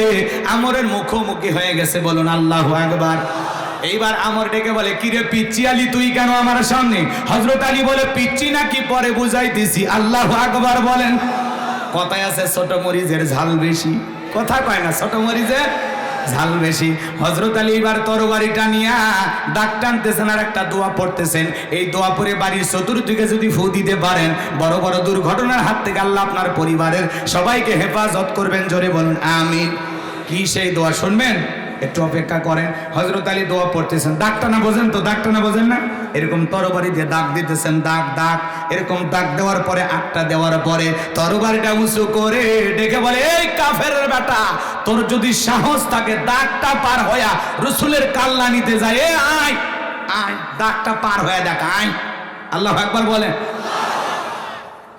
আমরের মুখোমুখি হয়ে গেছে। বলুন আল্লাহু আকবার। এইবার আমর ডেকে বলে, কিরে পিচ্চি আলী, তুই কেন আমার সামনে? হযরত আলী বলে, পিচ্চি নাকি পরে বুঝাইতেছি। আল্লাহু আকবার বলেন। কথায় আছে ছোট মরিচের ঝাল বেশি, কথা কয় না ছোট মরিচের ঝাল বেশি। হযরত আলী এবার তরবারিটা নিয়া দাগ টানতেছেন আর একটা দোয়া পড়তেছেন। এই দোয়া পড়ে বাড়ির চতুর্দিকে যদি ফু দিতে পারেন, বড় বড় দুর্ঘটনার হাত থেকে আল্লাহ আপনার পরিবারের সবাইকে হেফাজত করবেন। জোরে বলুন আমিন। কি সেই দোয়া শুনবেন? একটু অপেক্ষা করেন। হযরত আলী দোয়া পড়তেছেন। দাগটা না বোঝেন তো? দাগটা না বোঝেন না? এরকম তরবারি দিয়ে দাগ দিতেছেন, দাগ দাগ। এরকম দাগ দেওয়ার পরে আটটা দেওয়ার পরে তরবারিটা উঁচু করে ডেকে বলে, এই কাফেরের বেটা, তোর যদি সাহস থাকে দাগটা পার হইয়া রাসূলের কাল্লা নিতে যায়, এ আয় আয়, দাগটা পার হয়ে দেখ, আয়। আল্লাহু আকবার বলেন।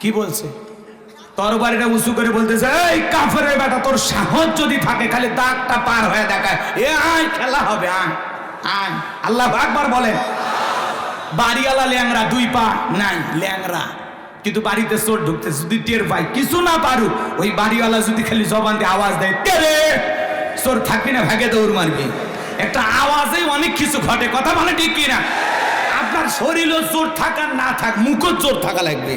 কি বলছে? তরবারিটা উঁচু করে বলতেছে, এই কাফেরের বেটা, তোর সাহস যদি থাকে খালি দাগটা পার হয়ে দেখায়, এ আয়, খেলা হবে, আয় আয়। আল্লাহু আকবার বলেন। বাড়িওয়ালা ল্যাংরা, দুই পা নাই, ল্যাংরা, কিন্তু বাড়িতে চোর ঢুকতেছে। যদি টের পাই, কিছু না পারুক, ওই বাড়িওয়ালা যদি খালি জবান দিয়ে আওয়াজ দেয়, টেরে, চোর থাকবি না, ভাগে দৌড় মারবি। একটা আওয়াজেই অনেক কিছু ঘটে। কথা মানে ঠিক কিনা? আপনার শরীরও চোর থাকা না থাক, মুখও চোর থাকা লাগবে।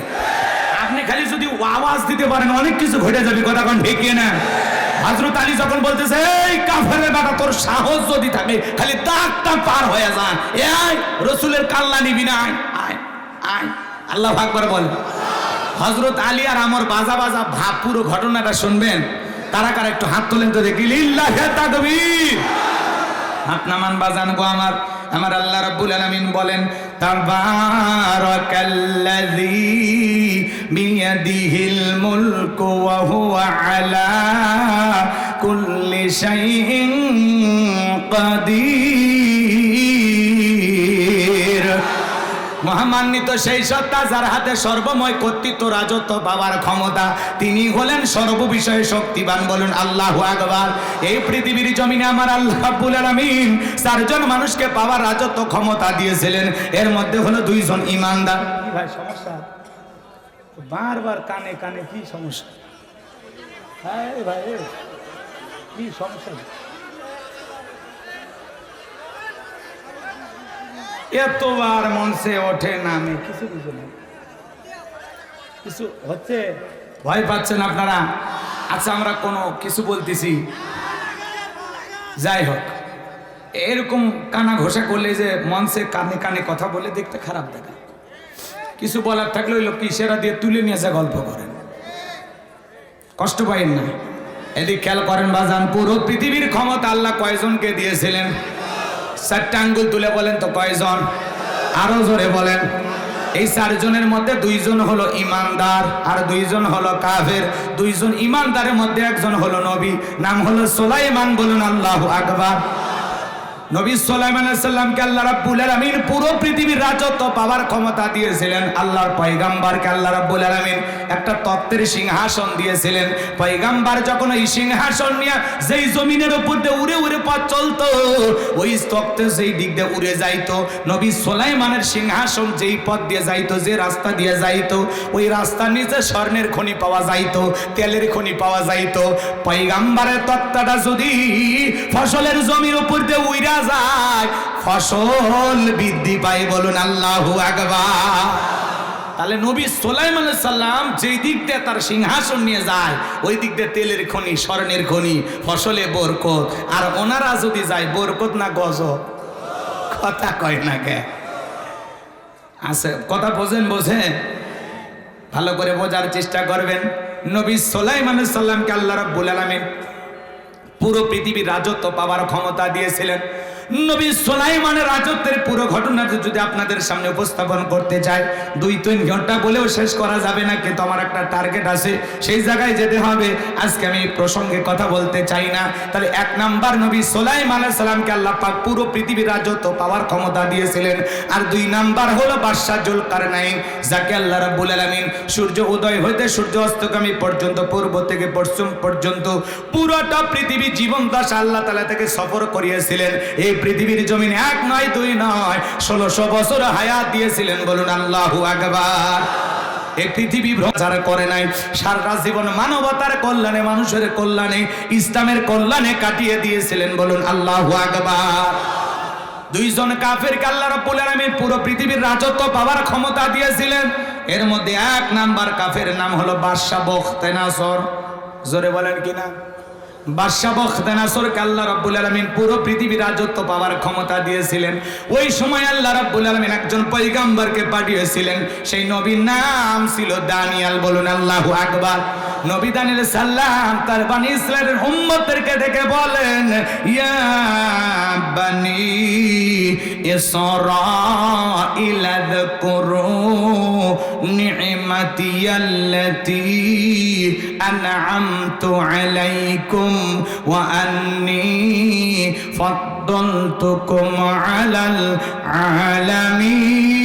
আপনি খালি যদি আওয়াজ দিতে পারেন, অনেক কিছু ঘটে যাবে। কথা কোন ঠিক না? হযরত আলী যখন বলতেছে, এই কাফেরের বেটা, তোর সাহস যদি থাকে খালি দাগটা পার হয়ে যান, এ আয়, রাসূলের কাল্লা নিবি না, আয় আয় আয়। আল্লাহু আকবার বল। হযরত আলী আর আমর বাজা বাজা ভাব, পুরো ঘটনাটা শুনবেন। কারা কারা একটু হাত তোলেন তো দেখি। লিল্লাহি তাকবীর। হাত নামান বাজান গো আমার। আমার আল্লাহ রাব্বুল আলামিন বলেন, তাবারাকাল্লাযী বিয়াদিহিল মুলকু ওয়া হুয়া আলা কুল্লি শাইইন কাদির। মহামান্বিত সেই সত্তা যার হাতে সর্বময় কর্তৃত্ব, রাজত্ব পাওয়ার ক্ষমতা, তিনি হলেন সর্ববিষয়ে শক্তিবান। বলুন আল্লাহু আকবার। এই পৃথিবীর জমিনে আমার আল্লাহ রাব্বুল আলামিন চারজন মানুষকে পাওয়ার রাজত্ব ক্ষমতা দিয়েছিলেন। এর মধ্যে হলো দুইজন ইমানদার। ভাই সমস্যা বারবার কানে কানে, কি সমস্যা? হ্যাঁ ভাই, কি সমস্যা? এতবার মঞ্চে ওঠে নামে, কিছু কিছু না, কিছু হচ্ছে, ভয় পাচ্ছেন আপনারা? আচ্ছা, আমরা কোনো কিছু বলতেছি, যাই হোক, এরকম কানা ঘোষা করলে যে মঞ্চে কানে কানে কথা বলে দেখতে খারাপ দেখা। কিছু বলার থাকলে ওই লোক ইশারা দিয়ে তুলে নিয়ে যা গল্প করেন, কষ্ট পাইন না। এদিক খেয়াল করেন বাজান, পুরো পৃথিবীর ক্ষমতা আল্লাহ কয়জনকে দিয়েছিলেন? 4টা আঙ্গুল তুলে বলেন তো কয়জন? আরো জোরে বলেন। এই 4 জনের মধ্যে 2 জন হলো ইমানদার আর 2 জন হলো কাফের। 2 জন ইমানদারের মধ্যে একজন হলো নবী, নাম হলো সুলাইমান। বলুন আল্লাহু আকবার। নবী সুলাইমান আলাইহিস সালামকে আল্লাহ রাব্বুল আলামিন পুরো পৃথিবীর রাজত্ব পাওয়ার ক্ষমতা দিয়েছিলেন। আল্লাহর পয়গাম্বরকে আল্লাহ রাব্বুল আলামিন একটা তত্ত্বের সিংহাসন দিয়েছিলেন। পয়গাম্বর যখন এই সিংহাসন নিয়ে যেই জমিনের উপর দিয়ে উড়ে উড়ে পথ চলতো, ওই তত্ত্বে যেই দিক দিয়ে উড়ে যাইতো, নবী সুলাইমানের সিংহাসন যেই পথ দিয়ে যাইতো, যে রাস্তা দিয়ে যাইতো, ওই রাস্তার নিচে স্বর্ণের খনি পাওয়া যাইতো, তেলের খনি পাওয়া যাইতো। পয়গাম্বরের তত্ত্বটা যদি ফসলের জমির উপর দিয়ে উড়ে যায়, ফসল বৃদ্ধি পায়। বলুন আল্লাহু আকবার। তাহলে নবী সুলাইমান আলাইহিস সালাম যেই দিক দিয়ে তার সিংহাসন নিয়ে যায় ওই দিক দিয়ে তেলের খনি, স্বর্ণের খনি, ফসলে বরকত। আর ওনারা যদি যায় বরকত না গজব? কথা কয় না কে? আছে কথা বোঝেন? বোঝেন? ভালো করে বোঝার চেষ্টা করবেন। নবী সুলাইমান আলাইহিস সালামকে আল্লাহ রাব্বুল আলামিন পুরো পৃথিবীর রাজত্ব পাওয়ার ক্ষমতা দিয়েছিলেন। নবী সুলাইমানের রাজত্বের পুরো ঘটনাটা যদি আপনাদের সামনে উপস্থাপন করতে চাই 2-3 ঘন্টা বলেও শেষ করা যাবে না, কিন্তু আমার একটা টার্গেট আছে, সেই জায়গায় যেতে হবে। আজকে আমি এই প্রসঙ্গে কথা বলতে চাই না। তাহলে 1 নাম্বার, নবী সুলাইমান আলাইহিস সালামকে আল্লাহ পাক পুরো পৃথিবীর রাজত্ব পাওয়ার ক্ষমতা দিয়েছিলেন। আর 2 নাম্বার হলো বাদশা জুলকারনাইন, যাকে আল্লাহ রাব্বুল আলামিন সূর্য উদয় হইতে সূর্য অস্তগামী পর্যন্ত, পূর্ব থেকে পশ্চিম পর্যন্ত পুরোটা পৃথিবী জীবন দশা আল্লাহ তাআলা থেকে সফর করিয়েছিলেন। এই পৃথিবীর জমিনে 1 নয় 2 নয় 1600 বছর হায়াত দিয়েছিলেন। বলুন আল্লাহু আকবার। এই পৃথিবী প্রচার করে নাই, সারা জীবন মানবতার কল্যাণে, মানুষের কল্যাণে, ইসলামের কল্যাণে কাটিয়ে দিয়েছিলেন। বলুন আল্লাহু আকবার। 2 জন কাফেরকে আল্লাহ রাব্বুল আলামিন পুরো পৃথিবীর রাজত্ব পাওয়ার ক্ষমতা দিয়েছিলেন। এর মধ্যে 1 নাম্বার কাফের নাম হলো বাদশা বখতেনাসর। জোরে বলেন কিনা? বাদশা বখতেনাসরকে আল্লাহ রাব্বুল আলামিন পুরো পৃথিবীর রাজত্ব পাওয়ার ক্ষমতা দিয়েছিলেন। ওই সময় আল্লাহ রাব্বুল আলামিন একজন পয়গম্বরকে পাঠিয়েছিলেন, সেই নবীর নাম ছিল দানিয়েল। বলুন আল্লাহু আকবার। নবী দানিয়েল সাল্লাম তার বনি ইসরাইলের উম্মতদেরকে ডেকে বলেন, ইয়া বনি ইসরাঈল আযকুরু নি'মাতিয়াল্লাতী আন'আমতু আলাইকুম ওয়া আন্নী ফাদ্দালতুকুম আলাল আলামিন।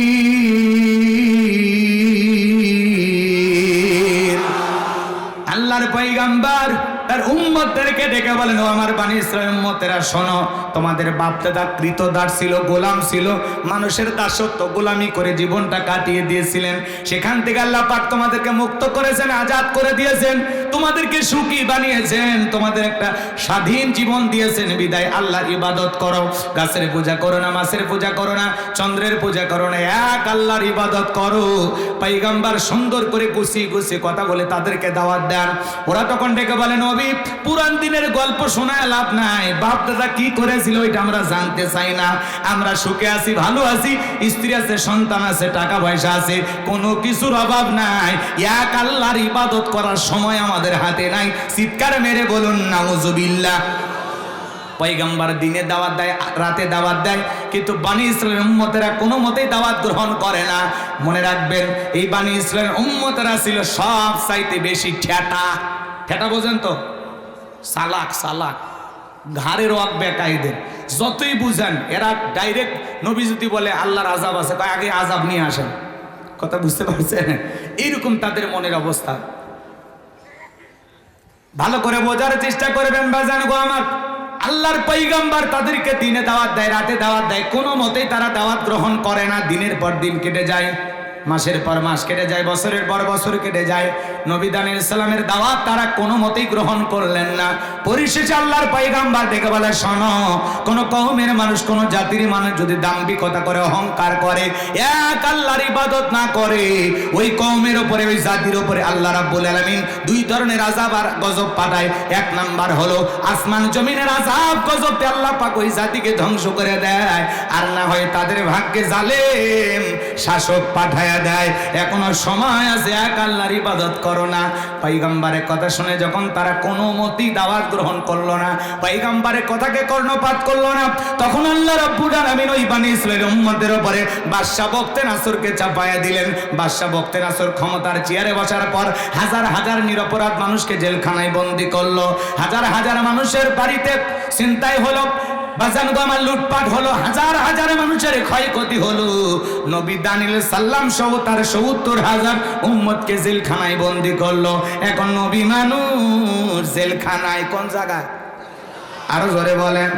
আল্লাহর পয়গম্বর তার উম্মতদেরকে ডেকে বলেন, ও আমার বনি ইসরাইল উম্মতেরা শোনো, তোমাদের বাপ দাদা কৃতদাস ছিল, গোলাম ছিল, মানুষের দাসত্ব গোলামি করে জীবনটা কাটিয়ে দিয়েছিলেন। সেখান থেকে আল্লাহ পাক তোমাদেরকে মুক্ত করেছেন, আজাদ করে দিয়েছেন, তোমাদেরকে সুখী বানিয়েছেন, তোমাদের একটা স্বাধীন জীবন দিয়েছেন। বিদায় আল্লাহর ইবাদত করো, গাছের পূজা করো না, মাছের পূজা করো না, চন্দ্রের পূজা করো না, এক আল্লাহর ইবাদত করো। পয়গম্বর সুন্দর করে গুছিয়ে গুছিয়ে কথা বলে তাদেরকে দাওয়াত দেন। ওরা তখন ডেকে বলেন, নবী পুরান দিনের গল্প শোনায় লাভ নাই, বাপ দাদা কি করেছিল ওইটা আমরা জানতে চাই না। আমরা সুখে আছি, ভালো আছি, স্ত্রী আছে, সন্তান আছে, টাকা পয়সা আছে, কোনো কিছুর অভাব নাই। এক আল্লাহর ইবাদত করার সময় আমাদের হাতে নাই। চিৎকার মেরে বলুন নাউজুবিল্লাহ। পয়গম্বর দিনে দাওয়াত দেয়, রাতে দাওয়াত দেয়, কিন্তু বনি ইসরাইলের উম্মতেরা কোনো মতেই দাওয়াত গ্রহণ করে না। মনে রাখবেন, এই বনি ইসরাইলের উম্মতেরা ছিল সব চাইতে বেশি ঠেটা। ঠেটা বোঝেন তো? সালাক, সালাক, ঘাড়ের ওয়াক বেকাইদের। যতই বুঝেন এরা ডাইরেক্ট, নবী যদি বলে আল্লাহর আযাব আছে, আগে আযাব নিয়ে আসেন। কথা বুঝতে পারছেন? এইরকম তাদের মনের অবস্থা। ভালো করে বোঝার চেষ্টা করবেন বাজান গো আমার। আল্লাহর পয়গম্বর তাদেরকে দিনে দাওয়াত দেয়, রাতে দাওয়াত দেয়, কোনো মতেই তারা দাওয়াত গ্রহণ করে না। দিনের পর দিন কেটে যায়, মাসের পর মাস কেটে যায়, বছরের পর বছর কেটে যায়। নবী দানিয়েল সালামের দাওয়াত তারা কোনো মতেই গ্রহণ করলেন না। পরিশেষে আল্লাহর পয়গম্বর ডেকে বলে, শোনো, কোন কওমের মানুষ, কোন জাতির মানুষ যদি দাম্ভিকতা করে, অহংকার করে, এক আল্লাহর ইবাদত না করে, ওই কওমের উপরে, ওই জাতির উপরে আল্লাহ রাব্বুল আলামিন 2 ধরনের আযাব আর গজব পাঠায়। 1 নাম্বার হলো আসমান জমিনের আযাব গজবতে আল্লাহ পাক ওই জাতিকে ধ্বংস করে দেয়, আর না হয় তাদের ভাগ্যে জালেম শাসক পাঠায় দেয়। এখনো সময় আছে, এক আল্লাহর ইবাদত করো না। পয়গম্বরের কথা শুনে যখন তারা কোনো মতেই দাওয়াত গ্রহণ করলো না, পয়গম্বরের কথাকে কর্ণপাত করলো না, তখন আল্লাহ রাব্বুল আলামিন ওই বনি ইসরাইলের উম্মতের উপরে বাদশা বখতেনাসরকে চাপায়া দিলেন। বাদশা বখতেনাসর ক্ষমতার চেয়ারে বসার পর হাজার হাজার নিরপরাধ মানুষকে জেলখানায় বন্দী করলো। হাজার হাজার মানুষের বাড়িতে ছিনতাই হলো, বাজান গো আমার লুটপাট হলো, হাজার হাজার মানুষের ক্ষয়ক্ষতি হলো। নবী দানিয়েল সাল্লাম সহ তার ৭০,০০০ উম্মতকে জেলখানায় বন্দী করলো। এখন নবী মানুষ জেলখানায়, কোন জায়গায়? আরো জোরে বলেন,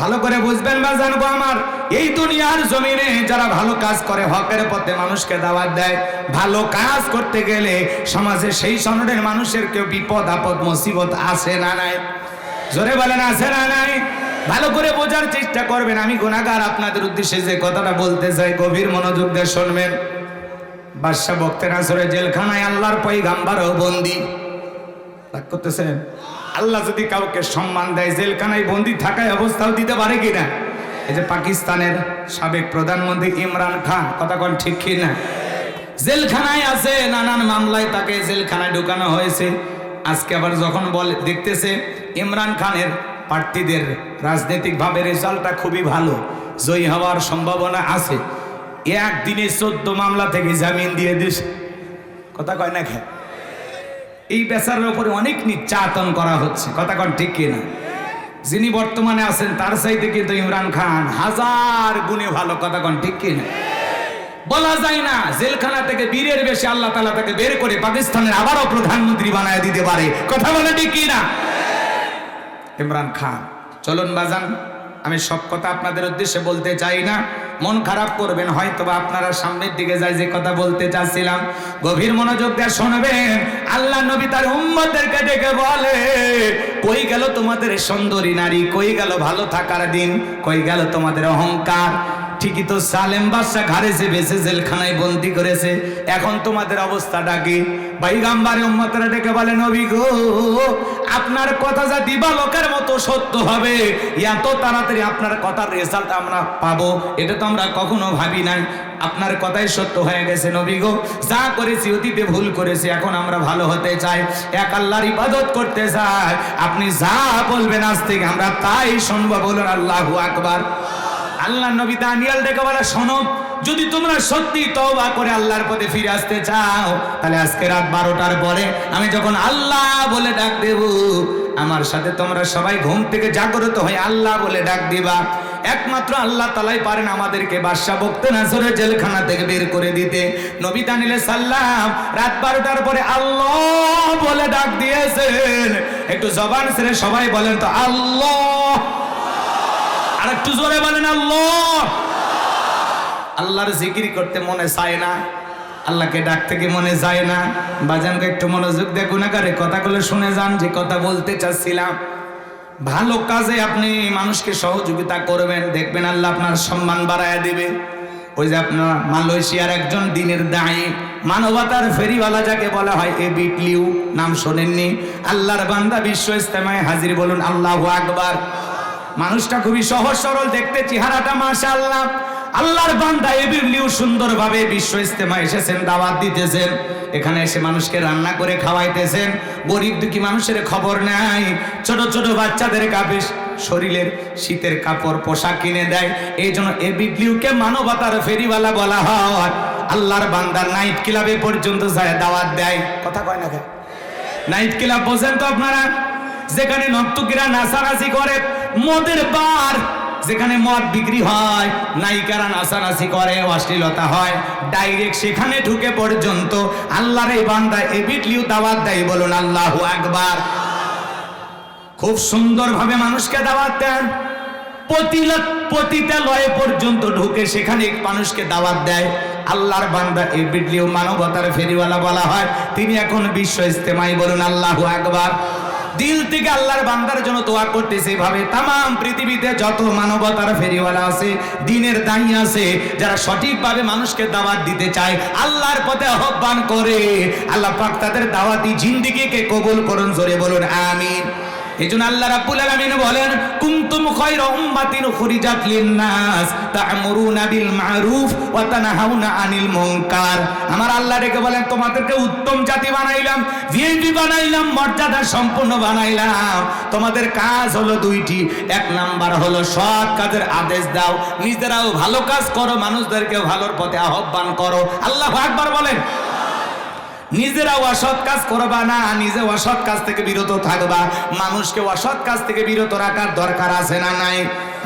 ভালো করে বুঝবেন বাজান গো আমার। এই দুনিয়ার জমিনে যারা ভালো কাজ করে, হকের পথে মানুষকে দাওয়াত দেয়, ভালো কাজ করতে গেলে সমাজে সেই সনদের মানুষের কেউ বিপদ আপদ মুসিবত আসে না নাই? জোরে বলেন, আছে না নাই? ভালো করে বোঝার চেষ্টা করবেন। আমি গুনাহগার, আপনাদের উদ্দেশ্যে যে কথাটা বলতে চাই গভীর মনোযোগ দিয়ে শুনবেন। বাদশা বক্তে নাসরে জেলখানায়, আল্লাহর পয়গাম্বারও বন্দী। রাগ করতেছেন? আল্লাহ যদি কাউকে সম্মান দেয়, জেলখানায় বন্দী থাকায় অবস্থাও দিতে পারে কিনা? এই যে পাকিস্তানের সাবেক প্রধানমন্ত্রী ইমরান খান, কথা কোন ঠিক কি না? জেলখানায় আছে, নানান মামলায় তাকে জেলখানায় ঢুকানো হয়েছে। আজকে আবার যখন বলে দেখতেছে ইমরান খানের প্রার্থীদের রাজনৈতিকভাবে রেজাল্টটা খুবই ভালো, জয়ী হওয়ার সম্ভাবনা আছে, একদিনে 14 মামলা থেকে জামিন দিয়ে দিস। কথা কয় না খে? এই বেচারের উপরে অনেক নির্যাতন করা হচ্ছে, কথা কন ঠিক কিনা? যিনি বর্তমানে আছেন তার চাইতে কিন্তু ইমরান খান হাজার গুণে ভালো, কথা কন ঠিক কিনা? বলা যায় না, জেলখানা থেকে বীরের বেশি আল্লাহ তাআলা তাকে বের করে পাকিস্তানের আবারও প্রধানমন্ত্রী বানায় দিতে পারে, কথা বলে ঠিক কিনা? ইমরান খান। চলুন বাজান, আমি সব কথা আপনাদের উদ্দেশ্যে বলতে চাই না, মন খারাপ করবেন হয়তো বা আপনারা। সামনের দিকে যাই, যে কথা বলতে চাচ্ছিলাম গভীর মনোযোগ দিয়ে শুনবেন। আল্লাহ নবী তার উম্মতদেরকে ডেকে বলে, কই গেল তোমাদের সুন্দরী নারী, কই গেল ভালো থাকার দিন, কই গেল তোমাদের অহংকার? ঠিকই তো, সালেম বাদশা ঘাড়ে চেপেছে, জেলখানায় বন্দী করেছে, এখন তোমাদের অবস্থাটা কি? পয়গম্বর উম্মতরা ডেকে বলে, নবী গো, আপনার কথা যা দিবালোকের মতো সত্য হবে, এত তাড়াতাড়ি আপনার কথার রেজাল্ট আমরা পাবো, এটা তো আমরা কখনো ভাবি নাই। আপনার কথাই সত্য হয়ে গেছে নবী গো, যা করেছি অতীতে ভুল করেছি, এখন আমরা ভালো হতে চাই, এক আল্লাহর ইবাদত করতে চাই, আপনি যা বলবেন আজ থেকে আমরা তাই শুনবো। বলুন আল্লাহু আকবার। আল্লাহ নবী দানিয়েল ডেকে বলে, শোনো, যদি তোমরা সত্যি তওবা করে আল্লাহর পথে ফিরে আসতে চাও, তাহলে আজকে রাত 12টার পরে আমি যখন আল্লাহ বলে ডাক দেব, আমার সাথে তোমরা সবাই ঘুম থেকে জাগ্রত হয়ে আল্লাহ বলে ডাক দিবা। একমাত্র আল্লাহ তাআলাই পারেন আমাদেরকে বাদশা বক্তে নাসরের জেলখানা থেকে বের করে দিতে। নবী দানিয়েল সাল্লাম রাত 12টার পরে আল্লাহ বলে ডাক দিয়েছেন। একটু জবান ছেড়ে সবাই বলেন তো আল্লাহ, আর একটু জোরে বলেন আল্লাহ। আল্লাহর জিকির করতে মনে চায় না, আল্লাহকে ডাকতে কি মনে যায় না? বাজানকে একটু মনোযোগ দিয়ে গুনাহগারে কথাগুলো শুনে যান, যে কথা বলতে চাচ্ছিলাম। ভালো কাজে আপনি মানুষকে সহযোগিতা করবেন, দেখবেন আল্লাহ আপনার সম্মান বাড়ায় দিবে। ওই যে আপনার মালয়েশিয়ার একজন দিনের দায়ী, মানবতার ফেরিওয়ালা যাকে বলা হয়, এবিট লিউ, নাম শোনেননি? আল্লাহর বান্দা বিশ্ব ইজতেমায় হাজির, বলুন আল্লাহু আকবার। মানুষটা খুবই সহজ সরল দেখতে, চেহারাটা মাশাআল্লাহ। আল্লাহর বান্দা এবিট লিউ সুন্দরভাবে বিশ্ব ইজতেমায় এসেছেন, দাওয়াত দিতেছেন, এখানে এসে মানুষকে রান্না করে খাওয়াইতেছেন। গরিব দুঃখী মানুষের খবর নাই, ছোট ছোট বাচ্চাদের কাপে শরীরের শীতের কাপড় পোশাক কিনে দেয়। এই জন্য এবিট লিউকে মানবতার ফেরিওয়ালা বলা হয়। আল্লাহর বান্দা নাইট ক্লাবে পর্যন্ত যায় দাওয়াত দেয়, কথা কয় না? নাইট ক্লাব বোঝেন তো আপনারা? যেখানে নর্তকীরা নাচানাচি করে, মদের বার, যেখানে মদ বিক্রি হয়, নায়িকারা নাচানাচি করে, অশ্লীলতা হয়, ডাইরেক্ট সেখানে ঢুকে পর্যন্ত আল্লাহর এই বান্দা এবিট লিউ দাওয়াত দেয়, বলুন আল্লাহু আকবার। খুব সুন্দরভাবে মানুষকে দাওয়াত দেন, পতিতালয়ে পর্যন্ত ঢুকে সেখানে মানুষকে দাওয়াত দেয়। আল্লাহর বান্দা এবিট লিউ মানবতার ফেরিওয়ালা বলা হয়, তিনি এখন বিশ্ব ইজতেমায়, বলুন আল্লাহু আকবার। দিল থেকে আল্লাহর বান্দার জন্য দোয়া করতেছে। ভাবে তামাম পৃথিবীতে যত মানবতার ফেরিওয়ালা আছে, দিনের দায়ী আছে, যারা সঠিকভাবে মানুষকে দাওয়াত দিতে চায়, আল্লাহর পথে আহ্বান করে, আল্লাহ পাক তাদের দাওয়াতি জিন্দেগিকে কবুল করুন, জোরে বলুন আমিন। এজন্য আল্লাহ রাব্বুল আলামিন বলেন, কুনতুম খায়রা উম্মাতিন উখরিজাত লিন-নাস তা'মুরুনা বিল মা'রুফ ওয়া তানহাউনা আনিল মুনকার। আমার আল্লাহ ডেকে বলেন, তোমাদেরকে উত্তম জাতি বানাইলাম, ভিআইপি বানাইলাম, মর্যাদা সম্পন্ন বানাইলাম। তোমাদের কাজ হলো দুইটি, এক নাম্বার হলো সৎ কাজের আদেশ দাও, নিজেরাও ভালো কাজ করো, মানুষদেরকে ভালোর পথে আহ্বান করো। আল্লাহু আকবার বলেন। নিজেরা অসৎ কাজ করবা না, নিজে অসৎ কাজ থেকে বিরত থাকবা, মানুষকে অসৎ কাজ থেকে বিরত রাখার দরকার আছে না নাই?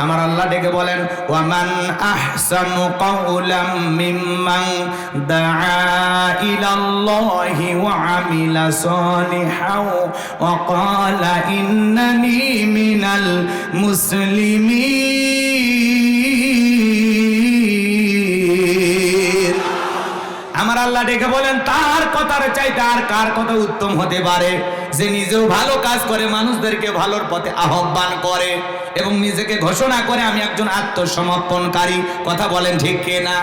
আমার আল্লাহ ডেকে বলেন, ওয়ামান আহসানু কাওলাম মিম্মান দাআ ইলাল্লাহি ওয়া আমিলা সালিহাও ওয়া ক্বালা ইন্নানি মিনাল মুসলিমিন। আমার আল্লাহ ডেকে বলেন তার কথার চাইতে আর কার কথা উত্তম হতে পারে, যে নিজেও ভালো কাজ করে, মানুষদেরকে ভালোর পথে আহ্বান করে এবং নিজেকে ঘোষণা করে আমি একজন আত্মসমর্পণকারী। কথা বলেন ঠিক কিনা?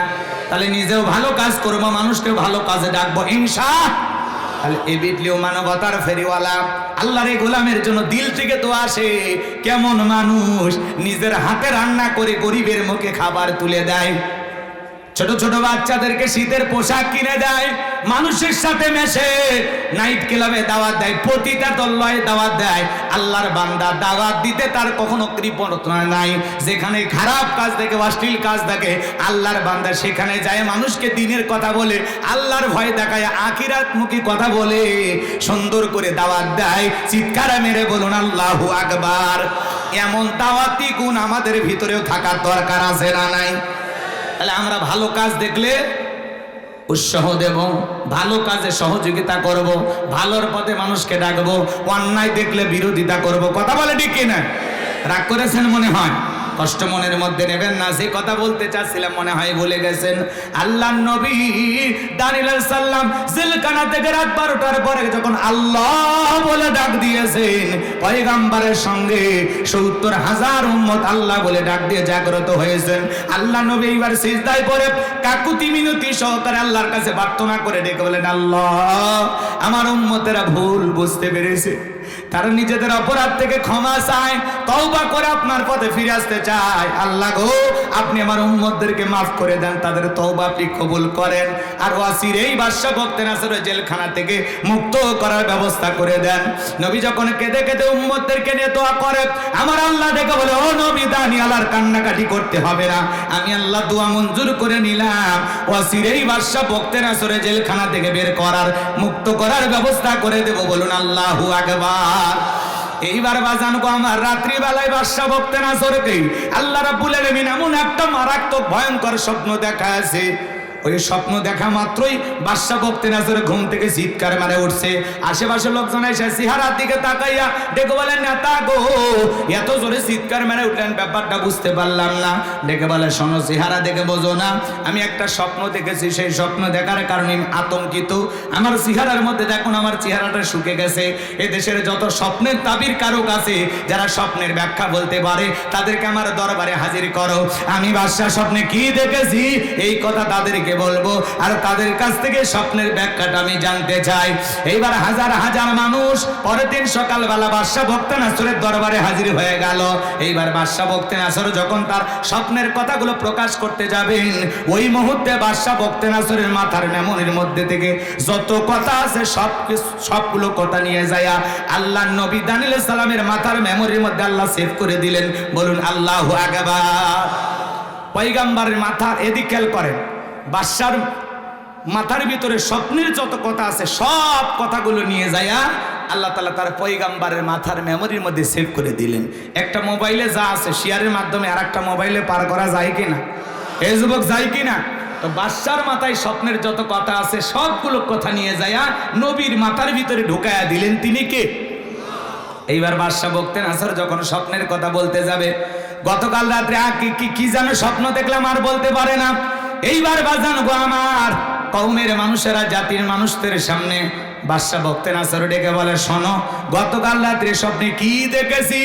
তাহলে নিজেও ভালো কাজ করবো, মানুষকে ভালো কাজে ডাকবো ইনশাআল্লাহ। তাহলে এ বিটলিও মানবতার ফেরিওয়ালা আল্লাহর এই গোলামের জন্য দিল থেকে তো আসে। কেমন মানুষ নিজের হাতে রান্না করে গরিবের মুখে খাবার তুলে দেয়, ছোট ছোট বাচ্চাদেরকে শীতের পোশাক কিনে দেয়, মানুষের সাথে মেশে, নাইট ক্লাবে দাওয়াত দেয়, প্রতিটা তল্লায় দাওয়াত দেয়। আল্লাহর বান্দা দাওয়াত দিতে তার কখনো কৃপণতা নাই। যেখানে খারাপ কাজ দেখে, অশ্লীল কাজ দেখে, আল্লাহর বান্দা সেখানে যায়, মানুষকে দিনের কথা বলে, আল্লাহর ভয় দেখায়, আখিরাতমুখী কথা বলে, সুন্দর করে দাওয়াত দেয়। চিৎকার মেরে বলুন আল্লাহু আকবার। এমন দাওয়াতি গুণ আমাদের ভিতরেও থাকার দরকার আছে না নাই? তাহলে আমরা ভালো কাজ দেখলে উৎসাহ দেব, ভালো কাজে সহযোগিতা করব, ভালোর পথে মানুষকে ডাকবো, অন্যায় দেখলে বিরোধিতা করব। কথা বলে ঠিক কিনা? রাগ করেছেন মনে হয়? কষ্ট মনের মধ্যে নেবেন না। যে কথা বলতে চাচ্ছিলাম মনে হয় ভুলে গেছেন। আল্লাহর নবী দানিয়েল আলাইহিস সালাম জেলখানা থেকে রাত 12টার পরে যখন আল্লাহ বলে ডাক দিয়েছেন, পয়গম্বরের সঙ্গে 70,000 উম্মত আল্লাহ বলে ডাক দিয়ে জাগ্রত হয়েছেন। আল্লাহ নবী এবার সিজদায় পড়ে কাকুতি মিনতি সহকারে আল্লাহর কাছে প্রার্থনা করে ডেকে বলেন, আল্লাহ আমার উম্মতেরা ভুল বুঝতে পেরেছে, তারা নিজেদের অপরাধ থেকে ক্ষমা চায়, তওবা করে আপনার পথে ফিরে আসতে চায়। আল্লাহ গো, আপনি আমার উম্মতদেরকে মাফ করে দেন, তাদের তওবা আপনি কবুল করেন, আর ওয়াসির এই বাদশা বক্তে নাসরের জেলখানা থেকে মুক্ত করার ব্যবস্থা করে দেন। নবী যখন কেঁদে কেঁদে উম্মতদেরকে নিয়ে দোয়া করে, আমার আল্লাহ ডেকে বলে, ও নবী দানিয়েল আর কান্নাকাটি করতে হবে না, আমি আল্লাহ দোয়া মঞ্জুর করে নিলাম, ওয়াসির এই বাদশা বক্তে নাসরের জেলখানা থেকে বের করার, মুক্ত করার ব্যবস্থা করে দেব। বলুন আল্লাহু আকবার। এইবার বাজান গো আমার, রাত্রি বেলায় বাদশা বক্তে নাসরকে আল্লাহ রাব্বুল আলামিন এমন একটা মারাত্মক ভয়ঙ্কর স্বপ্ন দেখাছে। ওই স্বপ্ন দেখা মাত্রই বাদশা বক্তে নাসর ঘুম থেকে চিৎকার মারে উঠছে। আশেপাশে লোকজন এসে চেহারার দিকে তাকাইয়া ডেকে বলেন, নেতা গো এত জোরে চিৎকার মেরে উঠলেন, ব্যাপারটা বুঝতে পারলাম না। ডেকে বলে, শোনো, চেহারা দেখে বোঝো না, আমি একটা স্বপ্ন দেখেছি, সেই স্বপ্ন দেখার কারণে আমি আতঙ্কিত। আমার চেহারার মধ্যে দেখুন, আমার চেহারাটা শুকে গেছে। এদেশের যত স্বপ্নের তাবির কারক আছে, যারা স্বপ্নের ব্যাখ্যা বলতে পারে, তাদেরকে আমার দরবারে হাজির করো। আমি বাদশা স্বপ্নে কি দেখেছি এই কথা তাদেরকে বলবো, আর তাদের কাছ থেকে স্বপ্নের ব্যাখ্যাটা আমি জানতে চাই। এইবার হাজার হাজার মানুষ পরের দিন সকালবেলা বাদশা বক্তে নাসরের দরবারে হাজির হয়ে গেল। এইবার বাদশা বক্তে নাসর যখন তার স্বপ্নের কথাগুলো প্রকাশ করতে যাবেন, ওই মুহূর্তে বাদশা বক্তে নাসরের মাথার মেমরির মধ্যে থেকে যত কথা আছে সবগুলো কথা নিয়ে যায় আল্লাহ নবী দানিয়েল আলাইহিস সালামের মাথার মেমরির মধ্যে আল্লাহ সেভ করে দিলেন। বলুন আল্লাহু আকবার। পয়গম্বরের মাথা এদিক খেয়াল করেন, বাদশার মাথার ভিতরে স্বপ্নের যত কথা আছে সব কথাগুলো নিয়ে যায় আল্লাহ তাআলা তার পয়গম্বরের মাথার মেমরির মধ্যে সেভ করে দিলেন। একটা মোবাইলে যা আছে শেয়ারের মাধ্যমে আর একটা মোবাইলে পার করা যায় কিনা? এই যুবক যায় কিনা? তো বাদশার মাথায় স্বপ্নের যত কথা আছে সবগুলো কথা নিয়ে যায় নবীর মাথার ভিতরে ঢুকায়া দিলেন। তিনি কে? এইবার বাদশা বক্তে নাসর যখন স্বপ্নের কথা বলতে যাবে, গতকাল রাত্রে কি যেন স্বপ্ন দেখলাম আর বলতে পারে না। এইবার বাজান গো আমার, কওমের মানুষেরা, জাতির মানুষদের সামনে বাদশা বক্তে নাসর ডেকে বলে, শোনো, গতকাল রাত্রে স্বপ্নে কি দেখেছি।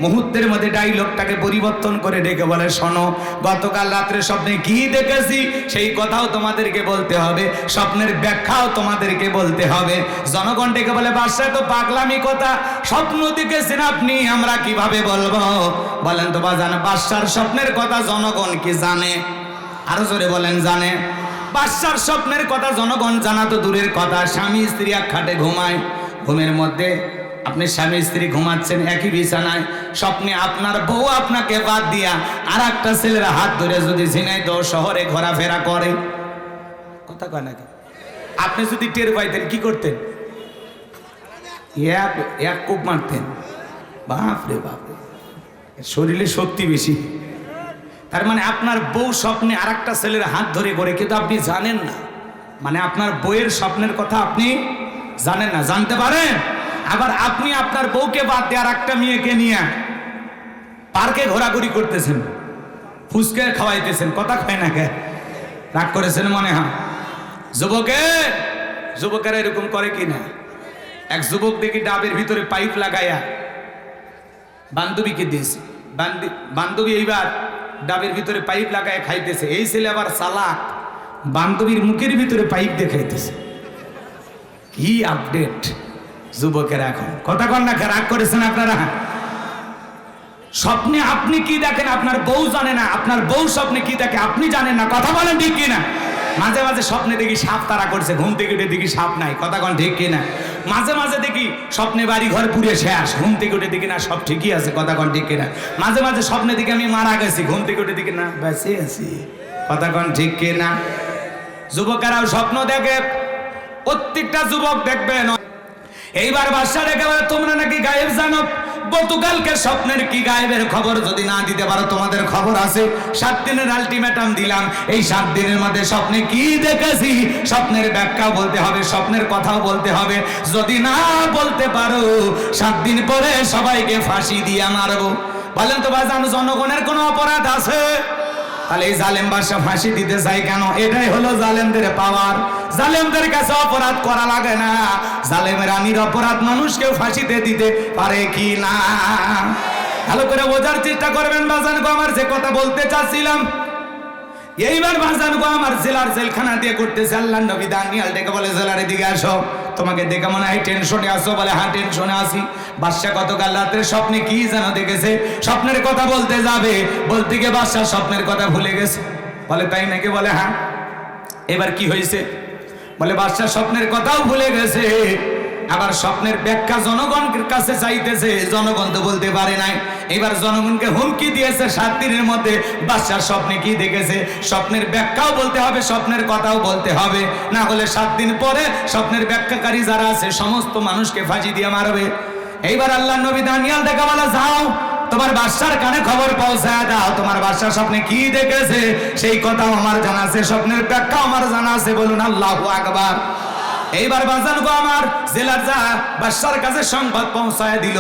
মুহূর্তের মধ্যে ডায়লগটাকে পরিবর্তন করে ডেকে বলে, শোনো, গতকাল রাত্রে স্বপ্নে কি দেখেছি সেই কথাও তোমাদেরকে বলতে হবে, স্বপ্নের ব্যাখ্যাও তোমাদেরকে বলতে হবে। জনগণ ডেকে বলে, বাদশা তো পাগলামি কথা, স্বপ্ন দেখেছেন আপনি, আমরা কিভাবে বলবো? বলেন তো বাজান, বাদশার স্বপ্নের কথা জনগণ কি জানে? আরো জোরে বলেন, জানে? বাদশার স্বপ্নের কথা জনগণ জানা তো দূরের কথা, স্বামী স্ত্রী এক খাটে ঘুমায়, ঘুমের মধ্যে আপনি স্বামী স্ত্রী ঘুমাচ্ছেন একই বিছানায়, স্বপ্নে আপনার বউ আপনাকে বাদ দিয়া আর একটা ছেলের হাত ধরে যদি ঝিনাইদহ শহরে ঘোরাফেরা করে, কথা কয় নাকি? আপনি যদি টের পাইতেন কি করতেন? এক কূপ মারতেন। বাপরে বাপ, শরীরে শক্তি বেশি। তার মানে আপনার বউ স্বপ্নে আর একটা ছেলের হাত ধরে করে, কিন্তু আপনি জানেন না, মানে আপনার বউয়ের স্বপ্নের কথা আপনি জানেন না, জানতে পারেন। আবার আপনি আপনার বউকে বাদ দিয়ে আর একটা মেয়েকে নিয়ে পার্কে ঘোরাঘুরি করতেছেন, ফুচকা খাওয়াইতেছেন, কথা খায় না কে? রাগ করেছেন মনে হয়? যুবকেরা এরকম করে কিনা? এক যুবক দেখি ডাবের ভিতরে পাইপ লাগাইয়া বান্ধবীকে দিয়েছে। বান্ধবী এইবার ডাবের ভিতরে পাইপ লাগায় খাইতেছে। এই ছেলে আবার চালাক, বান্ধবীর মুখের ভিতরে পাইপ দিয়ে খাইতেছে। কি আপডেট যুবকেরা এখন! কথা কন না, রাগ করেছেন আপনারা? স্বপ্নে আপনি কি দেখেন আপনার বউ জানে না, আপনার বউ স্বপ্নে কি দেখে আপনি জানেন না। কথা বলেন ঠিক কিনা? মাঝে মাঝে স্বপ্নে দেখি সাপ তারা করছে, ঘুম থেকে উঠে দেখি সাপ নাই। কথা কন ঠিক কিনা? মাঝে মাঝে দেখি স্বপ্নে বাড়ি ঘর পুড়ে শেষ, ঘুম থেকে উঠে দেখি না সব ঠিকই আছে। কথা কন ঠিক কিনা? মাঝে মাঝে স্বপ্নে দেখি আমি মারা গেছি, ঘুম থেকে উঠে দেখি না বেঁচে আছি। কথা কন ঠিক কিনা? যুবকেরাও স্বপ্ন দেখে, প্রত্যেকটা যুবক দেখবেন। এইবার বাদশা রেখে বলে, তোমরা নাকি গায়েব জানো। গতকালকে স্বপ্নের কি গায়েবের খবর যদি না দিতে পারো, তোমাদের খবর আছে। 7 দিনের আলটিমেটাম দিলাম। এই 7 দিনের মধ্যে স্বপ্নে কি দেখেছি স্বপ্নের ব্যাখ্যাও বলতে হবে, স্বপ্নের কথাও বলতে হবে। যদি না বলতে পারো 7 দিন পরে সবাইকে ফাঁসি দিয়ে মারবো। বলেন তো ভাই, জানো জনগণের কোনো অপরাধ আছে? তাহলে এই জালেম বাদশা ফাঁসি দিতে চাই কেন? এটাই হলো জালেমদের পাওয়ার। জালেমদের কাছে অপরাধ করা লাগে না, জালেমেরা নিরপরাধ মানুষকেও ফাঁসিতে দিতে পারে কি না? ভালো করে বোঝার চেষ্টা করবেন বাজান গো। আমার যে কথা বলতে চাচ্ছিলাম, এইবার বাজান গো আমার জেলার জেলখানা দিয়ে করতেছে। আল্লাহর নবী দানিয়াল ডেকে বলে, জেলার দিকে আসো। তোমাকে দেখে মনে হয় টেনশনে আসো। বলে, হ্যাঁ টেনশনে আসি। বাদশা গতকাল রাত্রে স্বপ্নে কি যেন দেখেছে, স্বপ্নের কথা বলতে যাবে, বলতে গিয়ে বাদশা স্বপ্নের কথা ভুলে গেছে। বলে, তাই নাকি? বলে, হ্যাঁ। এবার কি হয়েছে? বলে, বাদশা স্বপ্নের কথাও ভুলে গেছে, আবার স্বপ্নের ব্যাখ্যা জনগণের কাছে চাইতেছে, জনগণ তো বলতে পারে নাই। এবার জনগণকে হুমকি দিয়েছে 7 দিনের মধ্যে বাদশা স্বপ্নে কি দেখেছে স্বপ্নের ব্যাখ্যাও বলতে হবে, স্বপ্নের কথাও বলতে হবে, না হলে 7 দিন পরে স্বপ্নের ব্যাখ্যাকারী যারা আছে সমস্ত মানুষকে ফাঁসি দিয়ে মারবে। এইবার আল্লাহর নবী দানিয়াল দেখে বলে, যাও তোমার বাদশার কানে খবর পৌঁছায় দাও, তোমার বাদশা স্বপ্নে কি দেখেছে সেই কথাও আমার জানা আছে, স্বপ্নের ব্যাখ্যাও আমার জানা আছে। বলুন আল্লাহু আকবার। এইবার বাজান গো আমার জেলার যা বাদশার কাছে সংবাদ পৌঁছায় দিল,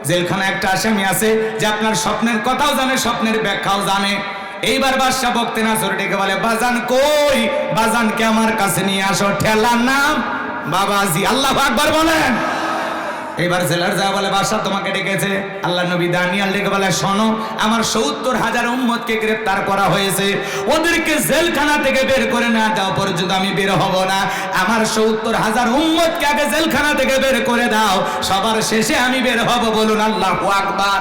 জেলখানে একটা আসামি আছে যে আপনার স্বপ্নের কথাও জানে, স্বপ্নের ব্যাখ্যাও জানে। এইবার বাদশা বকতে না সরে ডেকে বলে, বাজান কই? বাজানকে আমার কাছে নিয়ে আসো। ঠেলার নাম বাবাজি। আল্লাহু আকবার বলেন। এবার জেলার যা বলে, বাদশা তোমাকে ডেকেছে। আল্লাহ নবী দানিয়াল ডেকে বলে, শোনো, আমার 70,000 উম্মতকে গ্রেফতার করা হয়েছে, ওদেরকে জেলখানা থেকে বের করে না দেওয়া পর্যন্ত আমি বের হব না। আমার 70,000 উম্মতকে আগে জেলখানা থেকে বের করে দাও, সবার শেষে আমি বের হব। বলুন আল্লাহু আকবার।